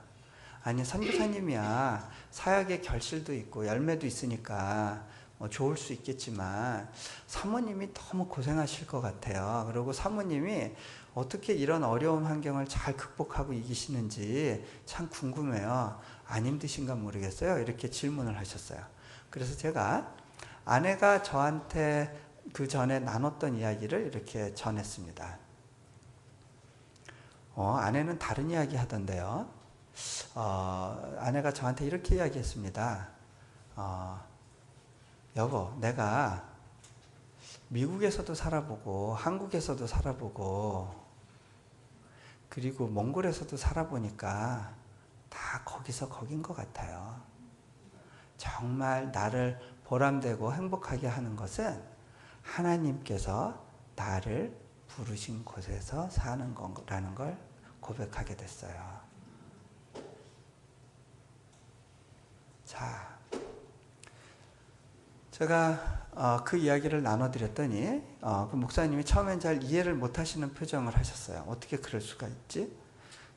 아니, 선교사님이야 사역의 결실도 있고 열매도 있으니까 좋을 수 있겠지만 사모님이 너무 고생하실 것 같아요. 그리고 사모님이 어떻게 이런 어려운 환경을 잘 극복하고 이기시는지 참 궁금해요. 안 힘드신가 모르겠어요. 이렇게 질문을 하셨어요. 그래서 제가 아내가 저한테 그 전에 나눴던 이야기를 이렇게 전했습니다. 아내는 다른 이야기 하던데요. 아내가 저한테 이렇게 이야기했습니다. 여보, 내가 미국에서도 살아보고 한국에서도 살아보고 그리고 몽골에서도 살아보니까 다 거기서 거긴 것 같아요. 정말 나를 보람되고 행복하게 하는 것은 하나님께서 나를 부르신 곳에서 사는 거라는 걸 고백하게 됐어요. 자, 제가 그 이야기를 나눠드렸더니 그 목사님이 처음엔 잘 이해를 못하시는 표정을 하셨어요. 어떻게 그럴 수가 있지?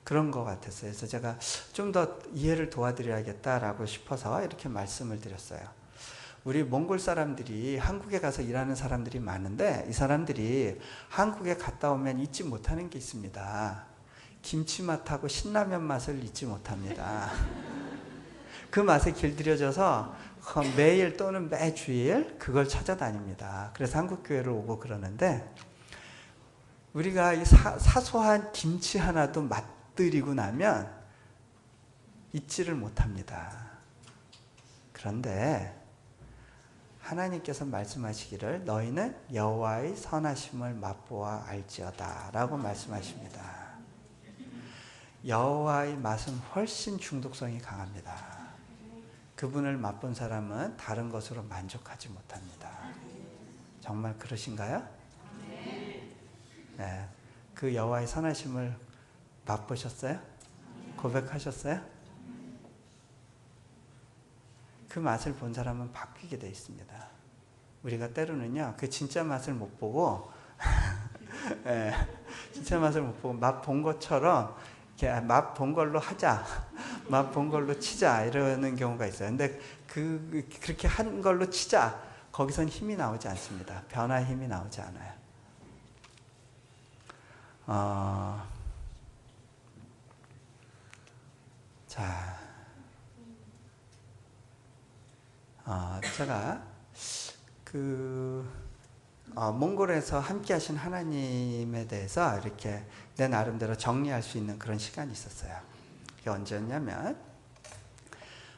그런 것 같았어요. 그래서 제가 좀 더 이해를 도와드려야겠다라고 싶어서 이렇게 말씀을 드렸어요. 우리 몽골 사람들이 한국에 가서 일하는 사람들이 많은데 이 사람들이 한국에 갔다 오면 잊지 못하는 게 있습니다. 김치맛하고 신라면 맛을 잊지 못합니다. 그 맛에 길들여져서 매일 또는 매주일 그걸 찾아다닙니다. 그래서 한국교회를 오고 그러는데 우리가 이 사소한 김치 하나도 맛들이고 나면 잊지를 못합니다. 그런데 하나님께서 말씀하시기를 너희는 여호와의 선하심을 맛보아 알지어다 라고 말씀하십니다. 여호와의 맛은 훨씬 중독성이 강합니다. 그분을 맛본 사람은 다른 것으로 만족하지 못합니다. 정말 그러신가요? 네. 그 여호와의 선하심을 맛보셨어요? 고백하셨어요? 그 맛을 본 사람은 바뀌게 돼 있습니다. 우리가 때로는요, 그 진짜 맛을 못 보고, 네, 진짜 맛을 못 보고 맛 본 것처럼 맛 본 걸로 하자, 맛 본 걸로 치자 이러는 경우가 있어요. 근데 그렇게 한 걸로 치자, 거기선 힘이 나오지 않습니다. 변화의 힘이 나오지 않아요. 자, 제가 몽골에서 함께 하신 하나님에 대해서 이렇게 내 나름대로 정리할 수 있는 그런 시간이 있었어요. 그게 언제였냐면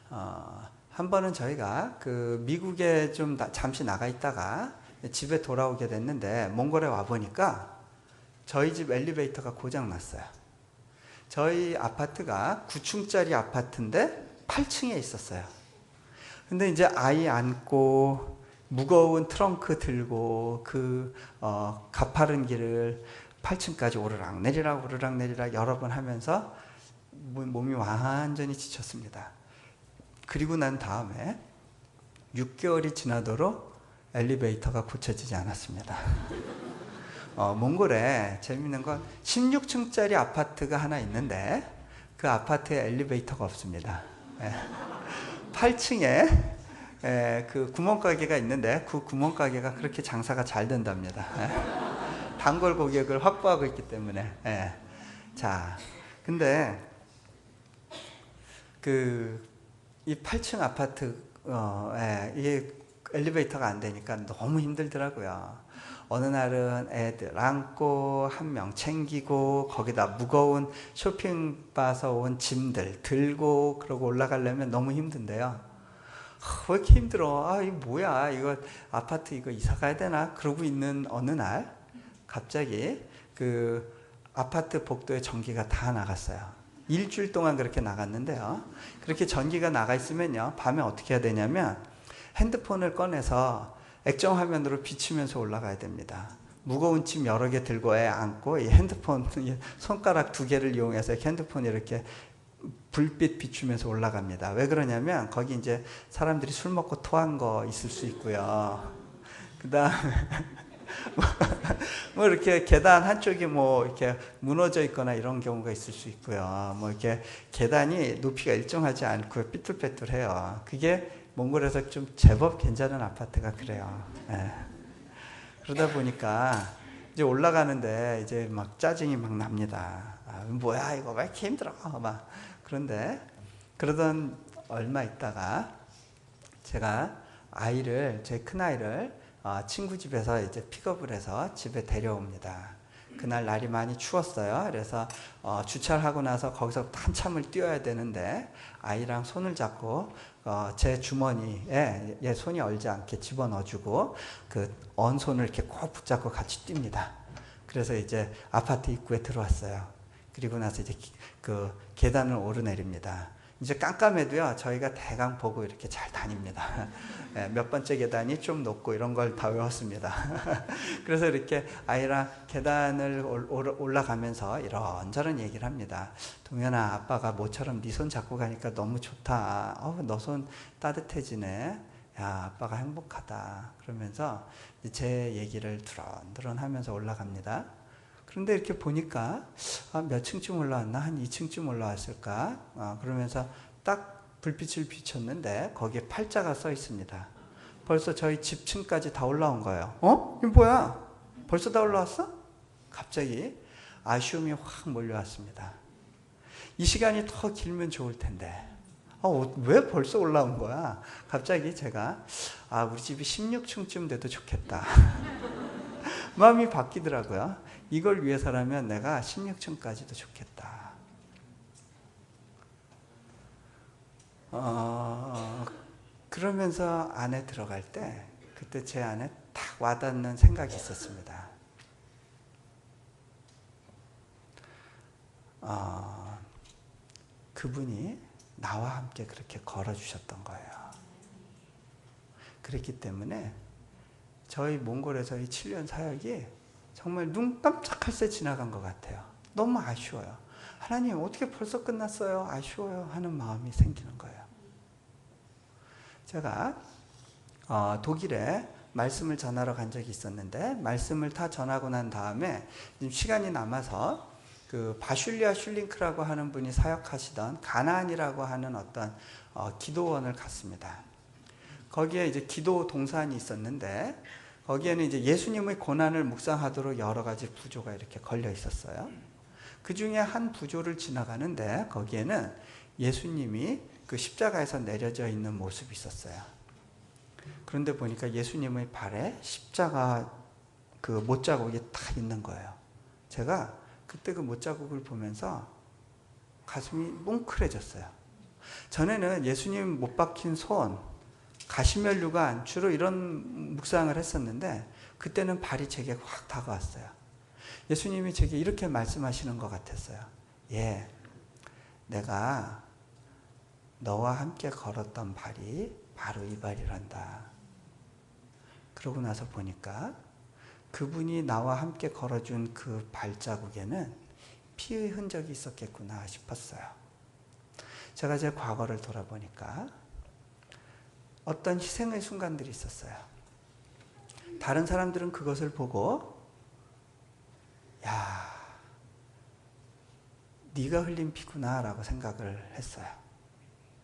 한 번은 저희가 그 미국에 좀 잠시 나가 있다가 집에 돌아오게 됐는데 몽골에 와 보니까 저희 집 엘리베이터가 고장 났어요. 저희 아파트가 9층짜리 아파트인데 8층에 있었어요. 근데 이제 아이 안고 무거운 트렁크 들고 그 가파른 길을 8층까지 오르락 내리락 여러 번 하면서 몸이 완전히 지쳤습니다. 그리고 난 다음에 6개월이 지나도록 엘리베이터가 고쳐지지 않았습니다. 몽골에 재밌는 건 16층짜리 아파트가 하나 있는데 그 아파트에 엘리베이터가 없습니다. 8층에 그 구멍가게가 있는데 그 구멍가게가 그렇게 장사가 잘 된답니다. 단골 고객을 확보하고 있기 때문에. 자, 근데 이 8층 아파트 이게 엘리베이터가 안 되니까 너무 힘들더라고요. 어느 날은 애들 안고 한 명 챙기고 거기다 무거운 쇼핑 봐서 온 짐들 들고 그러고 올라가려면 너무 힘든데요. 왜 이렇게 힘들어? 이거 뭐야? 이거 아파트 이거 이사 가야 되나? 그러고 있는 어느 날 갑자기 그 아파트 복도에 전기가 다 나갔어요. 일주일 동안 그렇게 나갔는데요. 그렇게 전기가 나가 있으면요. 밤에 어떻게 해야 되냐면 핸드폰을 꺼내서 액정 화면으로 비추면서 올라가야 됩니다. 무거운 짐 여러 개 들고 애 안고 이 핸드폰 손가락 2개를 이용해서 핸드폰이 이렇게 불빛 비추면서 올라갑니다. 왜 그러냐면 거기 이제 사람들이 술 먹고 토한 거 있을 수 있고요. 그다음에 뭐 이렇게 계단 한쪽이 뭐 이렇게 무너져 있거나 이런 경우가 있을 수 있고요. 뭐 이렇게 계단이 높이가 일정하지 않고 삐뚤빼뚤해요. 그게 몽골에서 좀 제법 괜찮은 아파트가 그래요. 그러다 보니까 이제 올라가는데 이제 막 짜증이 막 납니다. 뭐야 이거 왜 이렇게 힘들어? 막 그런데 그러던 얼마 있다가 제가 제 큰 아이를 친구 집에서 이제 픽업을 해서 집에 데려옵니다. 그날 날이 많이 추웠어요. 그래서 주차를 하고 나서 거기서부터 한참을 뛰어야 되는데 아이랑 손을 잡고 제 주머니에 얘 손이 얼지 않게 집어넣어주고 그 언 손을 이렇게 꼭 붙잡고 같이 뜁니다. 그래서 이제 아파트 입구에 들어왔어요. 그리고 나서 이제 그 계단을 오르내립니다. 이제 깜깜해도요, 저희가 대강 보고 이렇게 잘 다닙니다. 몇 번째 계단이 좀 높고 이런 걸 다 외웠습니다. 그래서 이렇게 아이랑 계단을 올라가면서 이런저런 얘기를 합니다. 동현아, 아빠가 모처럼 네 손 잡고 가니까 너무 좋다. 너 손 따뜻해지네. 야, 아빠가 행복하다. 그러면서 제 얘기를 두런두런 하면서 올라갑니다. 그런데 이렇게 보니까 몇 층쯤 올라왔나? 한 2층쯤 올라왔을까? 그러면서 딱 불빛을 비췄는데 거기에 팔자가 써 있습니다. 벌써 저희 집 층까지 다 올라온 거예요. 이거 뭐야? 벌써 다 올라왔어? 갑자기 아쉬움이 확 몰려왔습니다. 이 시간이 더 길면 좋을 텐데 왜 벌써 올라온 거야? 갑자기 제가 우리 집이 16층쯤 돼도 좋겠다. 마음이 바뀌더라고요. 이걸 위해서라면 내가 16층까지도 좋겠다. 그러면서 안에 들어갈 때 그때 제 안에 탁 와닿는 생각이 있었습니다. 그분이 나와 함께 그렇게 걸어주셨던 거예요. 그렇기 때문에 저희 몽골에서의 7년 사역이 정말 눈 깜짝할 새 지나간 것 같아요. 너무 아쉬워요. 하나님 어떻게 벌써 끝났어요? 아쉬워요 하는 마음이 생기는 거예요. 제가 독일에 말씀을 전하러 간 적이 있었는데 말씀을 다 전하고 난 다음에 지금 시간이 남아서 그 바슐리아 슐링크라고 하는 분이 사역하시던 가나안이라고 하는 어떤 기도원을 갔습니다. 거기에 이제 기도 동산이 있었는데 거기에는 이제 예수님의 고난을 묵상하도록 여러 가지 부조가 이렇게 걸려 있었어요. 그 중에 한 부조를 지나가는데 거기에는 예수님이 그 십자가에서 내려져 있는 모습이 있었어요. 그런데 보니까 예수님의 발에 십자가 그 못자국이 딱 있는 거예요. 제가 그때 그 못자국을 보면서 가슴이 뭉클해졌어요. 전에는 예수님 못 박힌 손, 가시면류관 주로 이런 묵상을 했었는데 그때는 발이 제게 확 다가왔어요. 예수님이 제게 이렇게 말씀하시는 것 같았어요. 예, 내가 너와 함께 걸었던 발이 바로 이 발이란다. 그러고 나서 보니까 그분이 나와 함께 걸어준 그 발자국에는 피의 흔적이 있었겠구나 싶었어요. 제가 제 과거를 돌아보니까 어떤 희생의 순간들이 있었어요. 다른 사람들은 그것을 보고 야, 네가 흘린 피구나 라고 생각을 했어요.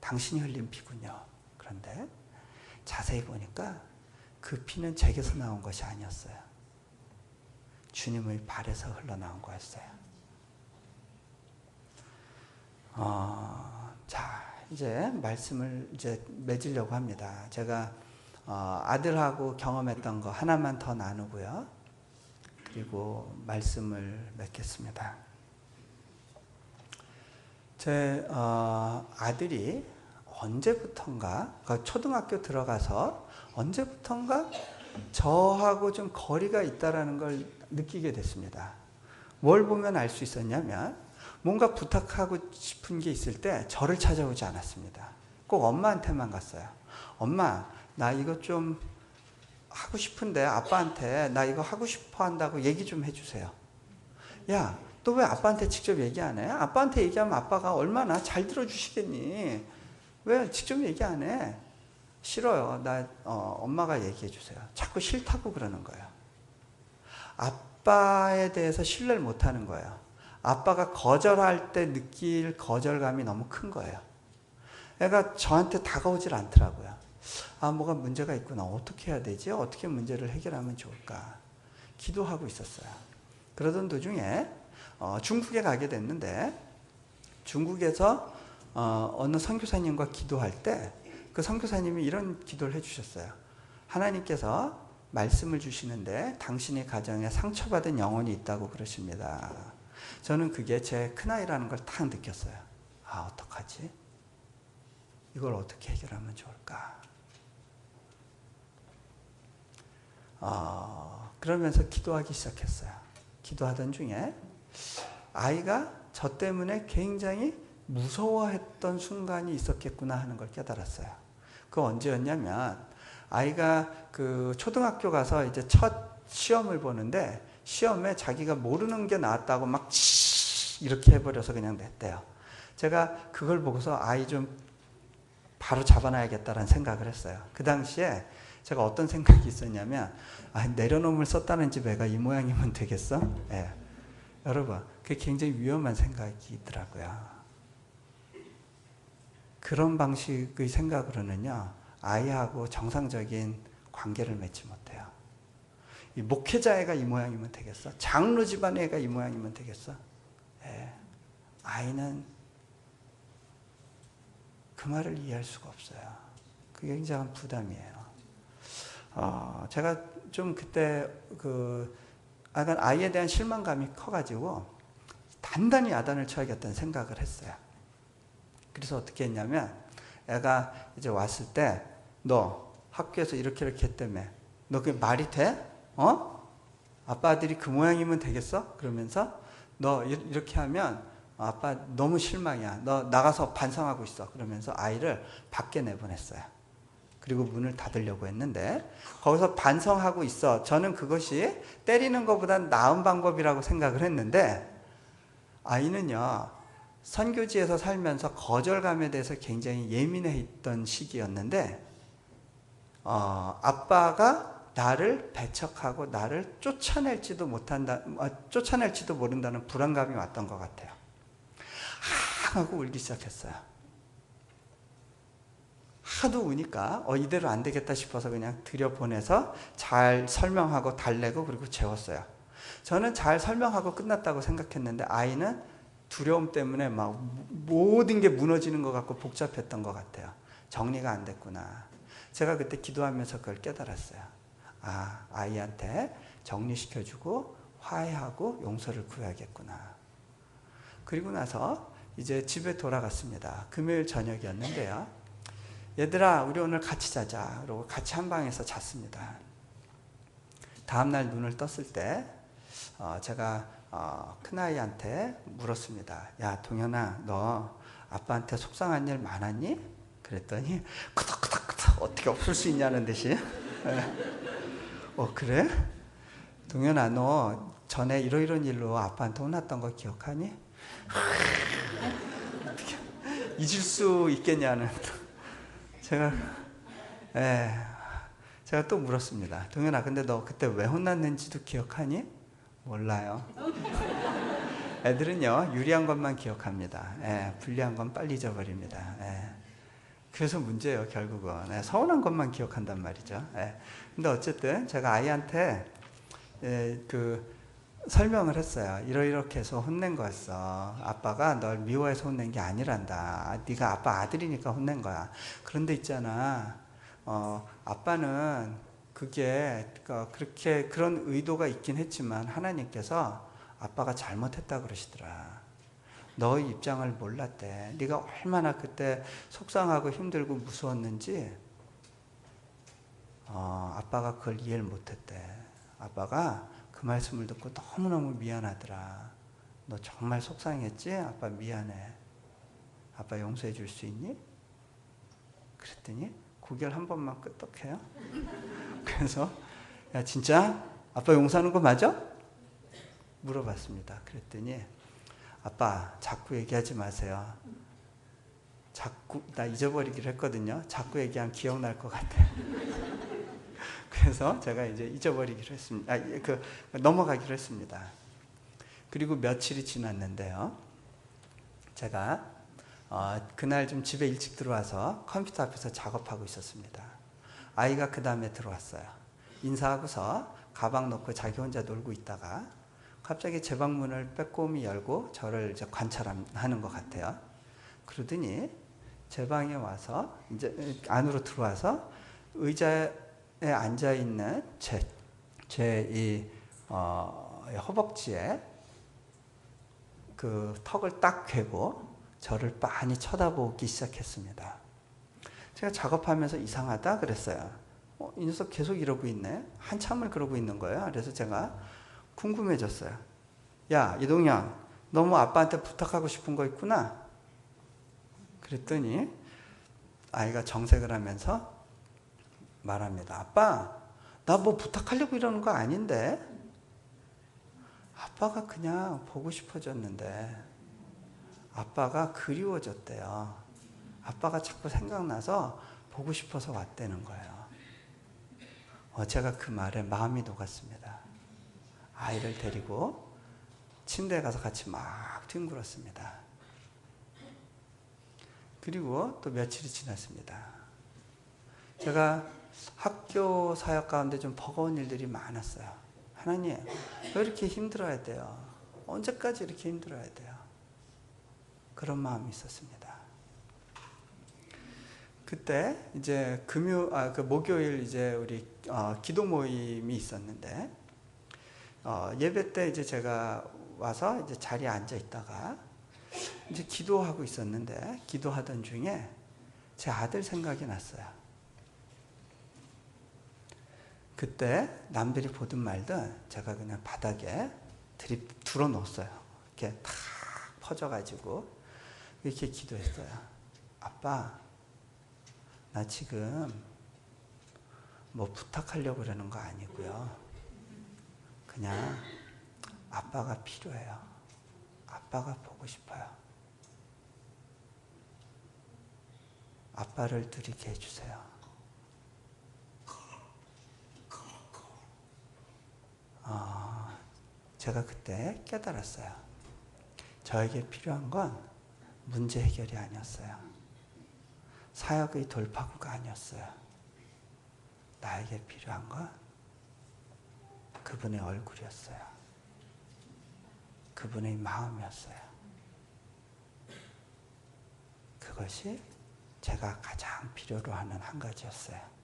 당신이 흘린 피군요. 그런데 자세히 보니까 그 피는 제게서 나온 것이 아니었어요. 주님의 발에서 흘러나온 거였어요. 자, 이제 말씀을 이제 맺으려고 합니다. 제가 아들하고 경험했던 거 하나만 더 나누고요. 그리고 말씀을 맺겠습니다. 제 아들이 언제부턴가, 초등학교 들어가서 언제부턴가 저하고 좀 거리가 있다라는 걸 느끼게 됐습니다. 뭘 보면 알 수 있었냐면 뭔가 부탁하고 싶은 게 있을 때 저를 찾아오지 않았습니다. 꼭 엄마한테만 갔어요. 엄마, 나 이거 좀 하고 싶은데 아빠한테 나 이거 하고 싶어 한다고 얘기 좀 해주세요. 야, 너 왜 아빠한테 직접 얘기 안 해? 아빠한테 얘기하면 아빠가 얼마나 잘 들어주시겠니? 왜 직접 얘기 안 해? 싫어요. 나 엄마가 얘기해 주세요. 자꾸 싫다고 그러는 거예요. 아빠에 대해서 신뢰를 못 하는 거예요. 아빠가 거절할 때 느낄 거절감이 너무 큰 거예요. 애가 저한테 다가오질 않더라고요. 아, 뭐가 문제가 있구나. 어떻게 해야 되지? 어떻게 문제를 해결하면 좋을까? 기도하고 있었어요. 그러던 도중에 중국에 가게 됐는데 중국에서 어느 선교사님과 기도할 때 그 선교사님이 이런 기도를 해주셨어요. 하나님께서 말씀을 주시는데 당신의 가정에 상처받은 영혼이 있다고 그러십니다. 저는 그게 제 큰아이라는 걸 딱 느꼈어요. 아, 어떡하지? 이걸 어떻게 해결하면 좋을까? 그러면서 기도하기 시작했어요. 기도하던 중에 아이가 저 때문에 굉장히 무서워했던 순간이 있었겠구나 하는 걸 깨달았어요. 그 언제였냐면 아이가 그 초등학교 가서 이제 첫 시험을 보는데 시험에 자기가 모르는 게 나왔다고 막 이렇게 해버려서 그냥 냈대요. 제가 그걸 보고서 아이 좀 바로 잡아놔야겠다라는 생각을 했어요. 그 당시에 제가 어떤 생각이 있었냐면 내려놓음을 썼다는 집 애가 이 모양이면 되겠어? 예. 여러분, 그게 굉장히 위험한 생각이더라고요. 그런 방식의 생각으로는요, 아이하고 정상적인 관계를 맺지 못해요. 이 목회자 애가 이 모양이면 되겠어? 장로 집안 애가 이 모양이면 되겠어? 예. 아이는 그 말을 이해할 수가 없어요. 그게 굉장한 부담이에요. 제가 좀 그때 아이에 대한 실망감이 커가지고 단단히 야단을 쳐야겠다는 생각을 했어요. 그래서 어떻게 했냐면 애가 이제 왔을 때 너 학교에서 이렇게 했다며. 너 그게 말이 돼? 아빠 아들이 그 모양이면 되겠어? 그러면서 너 이렇게 하면 아빠 너무 실망이야. 너 나가서 반성하고 있어. 그러면서 아이를 밖에 내보냈어요. 그리고 문을 닫으려고 했는데 거기서 반성하고 있어. 저는 그것이 때리는 것보단 나은 방법이라고 생각을 했는데 아이는요. 선교지에서 살면서 거절감에 대해서 굉장히 예민해 있던 시기였는데 아빠가 나를 배척하고 나를 쫓아낼지도 모른다는 불안감이 왔던 것 같아요. 하고 울기 시작했어요. 하도 우니까 이대로 안 되겠다 싶어서 그냥 들여보내서 잘 설명하고 달래고 그리고 재웠어요. 저는 잘 설명하고 끝났다고 생각했는데 아이는 두려움 때문에 막 모든 게 무너지는 것 같고 복잡했던 것 같아요. 정리가 안 됐구나. 제가 그때 기도하면서 그걸 깨달았어요. 아이한테 정리시켜주고 화해하고 용서를 구해야겠구나. 그리고 나서 이제 집에 돌아갔습니다. 금요일 저녁이었는데요. 얘들아, 우리 오늘 같이 자자. 그러고 같이 한 방에서 잤습니다. 다음날 눈을 떴을 때 제가 큰아이한테 물었습니다. 야, 동현아, 너 아빠한테 속상한 일 많았니? 그랬더니 끄덕끄덕끄덕 어떻게 없을 수 있냐는 듯이 그래? 동현아, 너 전에 이런 일로 아빠한테 혼났던 거 기억하니? 어떻게 잊을 수 있겠냐는 제가 또 물었습니다. 동현아, 근데 너 그때 왜 혼났는지도 기억하니? 몰라요. 애들은요, 유리한 것만 기억합니다. 불리한 건 빨리 잊어버립니다. 그래서 문제예요, 결국은. 서운한 것만 기억한단 말이죠. 근데 어쨌든 제가 아이한테 설명을 했어요. 이렇게 해서 혼낸 거였어. 아빠가 널 미워해서 혼낸 게 아니란다. 네가 아빠 아들이니까 혼낸 거야. 그런데 있잖아, 아빠는 그게 그렇게 그런 의도가 있긴 했지만 하나님께서 아빠가 잘못했다 그러시더라. 너의 입장을 몰랐대. 네가 얼마나 그때 속상하고 힘들고 무서웠는지 아빠가 그걸 이해를 못했대. 아빠가 그 말씀을 듣고 너무너무 미안하더라. 너 정말 속상했지? 아빠 미안해. 아빠 용서해 줄 수 있니? 그랬더니 고개를 한 번만 끄덕해요. 그래서 야, 진짜? 아빠 용서하는 거 맞아? 물어봤습니다. 그랬더니 아빠, 자꾸 얘기하지 마세요. 자꾸, 나 잊어버리기로 했거든요. 자꾸 얘기하면 기억날 것 같아요. 그래서 제가 이제 잊어버리기로 했습니다. 넘어가기로 했습니다. 그리고 며칠이 지났는데요. 제가 그날 좀 집에 일찍 들어와서 컴퓨터 앞에서 작업하고 있었습니다. 아이가 그 다음에 들어왔어요. 인사하고서 가방 놓고 자기 혼자 놀고 있다가 갑자기 제 방문을 빼꼼히 열고 저를 이제 관찰하는 것 같아요. 그러더니 제 방에 와서 이제 안으로 들어와서 의자에 앉아 있는 제 허벅지에 그 턱을 딱 괴고 저를 빤히 쳐다보기 시작했습니다. 제가 작업하면서 이상하다 그랬어요. 이 녀석 계속 이러고 있네. 한참을 그러고 있는 거예요. 그래서 제가 궁금해졌어요. 야, 이동현, 너 뭐 아빠한테 부탁하고 싶은 거 있구나? 그랬더니 아이가 정색을 하면서 말합니다. 아빠, 나 뭐 부탁하려고 이러는 거 아닌데? 아빠가 그냥 보고 싶어졌는데 아빠가 그리워졌대요. 아빠가 자꾸 생각나서 보고 싶어서 왔다는 거예요. 제가 그 말에 마음이 녹았습니다. 아이를 데리고 침대에 가서 같이 막 뒹굴었습니다. 그리고 또 며칠이 지났습니다. 제가 학교 사역 가운데 좀 버거운 일들이 많았어요. 하나님, 왜 이렇게 힘들어야 돼요? 언제까지 이렇게 힘들어야 돼요? 그런 마음이 있었습니다. 그때 이제 목요일 이제 우리 기도 모임이 있었는데 예배 때 이제 제가 와서 이제 자리에 앉아 있다가 이제 기도하고 있었는데 기도하던 중에 제 아들 생각이 났어요. 그때 남들이 보든 말든 제가 그냥 바닥에 들어 놓았어요. 이렇게 탁 퍼져가지고 이렇게 기도했어요. 아빠, 나 지금 뭐 부탁하려고 그러는 거 아니고요. 그냥 아빠가 필요해요. 아빠가 보고 싶어요. 아빠를 드리게 해주세요. 제가 그때 깨달았어요. 저에게 필요한 건 문제 해결이 아니었어요. 사역의 돌파구가 아니었어요. 나에게 필요한 건 그분의 얼굴이었어요. 그분의 마음이었어요. 그것이 제가 가장 필요로 하는 한 가지였어요.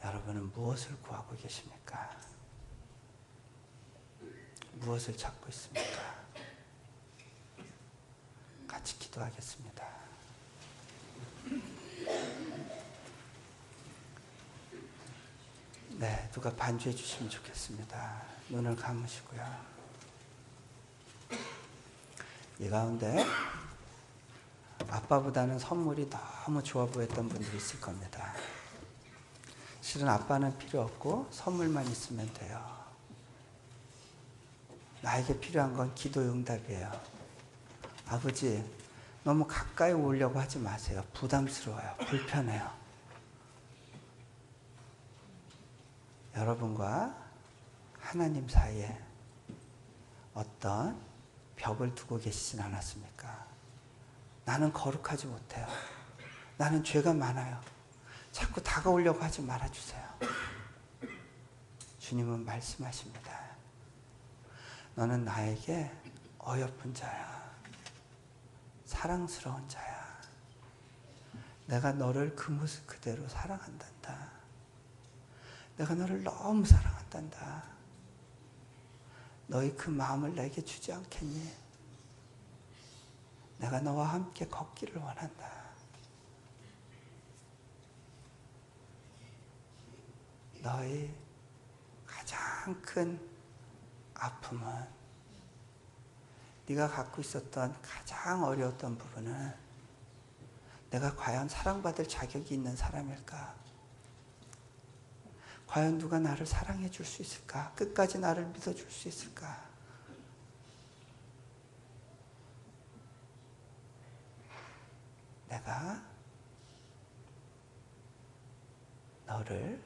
여러분은 무엇을 구하고 계십니까? 무엇을 찾고 있습니까? 같이 기도하겠습니다. 네, 누가 반주해 주시면 좋겠습니다. 눈을 감으시고요. 이 가운데 아빠보다는 선물이 너무 좋아 보였던 분들이 있을 겁니다. 실은 아빠는 필요 없고 선물만 있으면 돼요. 나에게 필요한 건 기도의 응답이에요. 아버지, 너무 가까이 오려고 하지 마세요. 부담스러워요. 불편해요. 여러분과 하나님 사이에 어떤 벽을 두고 계시진 않았습니까? 나는 거룩하지 못해요. 나는 죄가 많아요. 자꾸 다가오려고 하지 말아주세요. 주님은 말씀하십니다. 너는 나에게 어여쁜 자야. 사랑스러운 자야. 내가 너를 그 모습 그대로 사랑한단다. 내가 너를 너무 사랑한단다. 너희 그 마음을 내게 주지 않겠니? 내가 너와 함께 걷기를 원한다. 너희 가장 큰 아픔은 네가 갖고 있었던 가장 어려웠던 부분은 내가 과연 사랑받을 자격이 있는 사람일까? 과연 누가 나를 사랑해 줄 수 있을까? 끝까지 나를 믿어줄 수 있을까? 내가 너를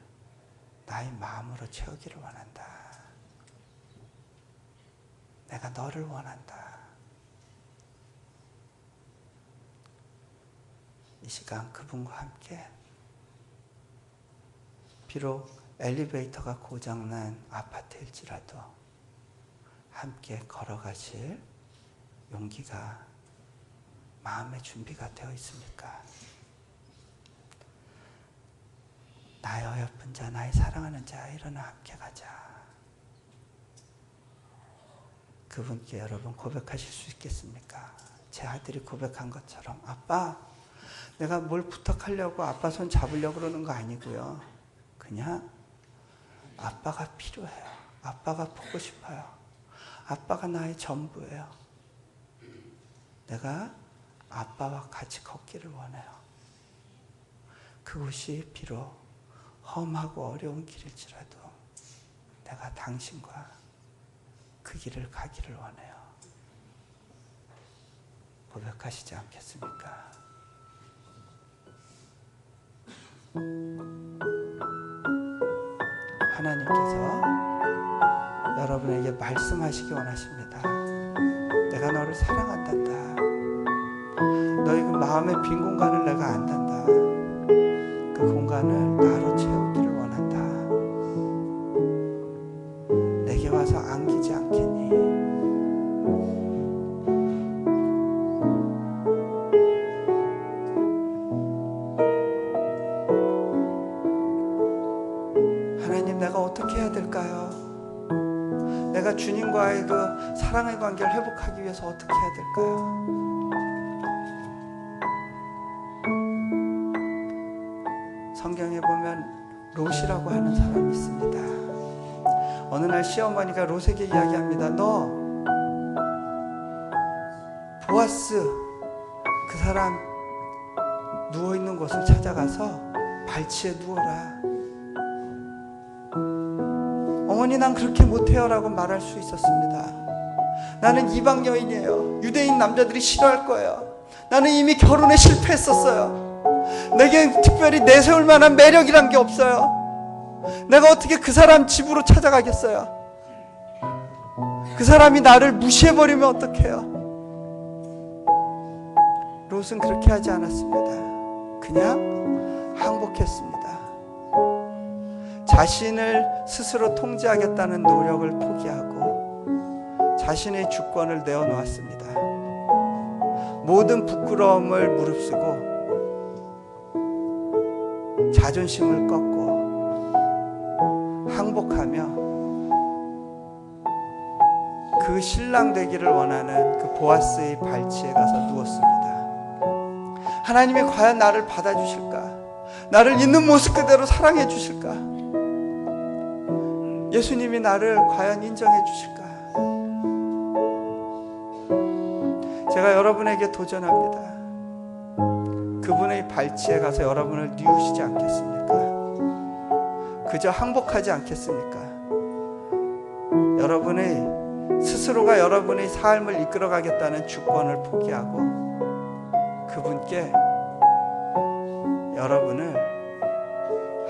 나의 마음으로 채우기를 원한다. 내가 너를 원한다. 이 시간 그분과 함께 비록 엘리베이터가 고장난 아파트일지라도 함께 걸어가실 용기가 마음의 준비가 되어 있습니까? 나의 어여쁜 자, 나의 사랑하는 자, 일어나 함께 가자. 그분께 여러분 고백하실 수 있겠습니까? 제 아들이 고백한 것처럼, 아빠, 내가 뭘 부탁하려고 아빠 손 잡으려고 그러는 거 아니고요. 그냥 아빠가 필요해요. 아빠가 보고 싶어요. 아빠가 나의 전부예요. 내가 아빠와 같이 걷기를 원해요. 그곳이 비록 험하고 어려운 길일지라도 내가 당신과 그 길을 가기를 원해요. 고백하시지 않겠습니까? 하나님께서 여러분에게 말씀하시기 원하십니다. 내가 너를 사랑한단다. 너희 그 마음의 빈 공간을 내가 안단다. 그 공간을 나로 채우기를 원한다. 내게 와서 안기지 않겠니? 하나님, 내가 어떻게 해야 될까요? 내가 주님과의 그 사랑의 관계를 회복하기 위해서 어떻게 해야 될까요? 성경에 보면 롯이라고 하는 사람이 있습니다. 어느 날 시어머니가 롯에게 이야기합니다. 너 보아스 그 사람 누워있는 곳을 찾아가서 발치에 누워라. 어머니, 난 그렇게 못해요 라고 말할 수 있었습니다. 나는 이방 여인이에요. 유대인 남자들이 싫어할 거예요. 나는 이미 결혼에 실패했었어요. 내게 특별히 내세울 만한 매력이란 게 없어요. 내가 어떻게 그 사람 집으로 찾아가겠어요? 그 사람이 나를 무시해버리면 어떡해요? 롯은 그렇게 하지 않았습니다. 그냥 항복했습니다. 자신을 스스로 통제하겠다는 노력을 포기하고 자신의 주권을 내어놓았습니다. 모든 부끄러움을 무릅쓰고 자존심을 꺾고 항복하며 그 신랑 되기를 원하는 그 보아스의 발치에 가서 누웠습니다. 하나님이 과연 나를 받아주실까? 나를 있는 모습 그대로 사랑해 주실까? 예수님이 나를 과연 인정해 주실까? 제가 여러분에게 도전합니다. 그분의 발치에 가서 여러분을 뉘우시지 않겠습니까? 그저 항복하지 않겠습니까? 여러분의 스스로가 여러분의 삶을 이끌어가겠다는 주권을 포기하고 그분께 여러분을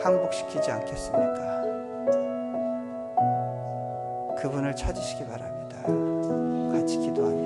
항복시키지 않겠습니까? 그분을 찾으시기 바랍니다. 같이 기도합니다.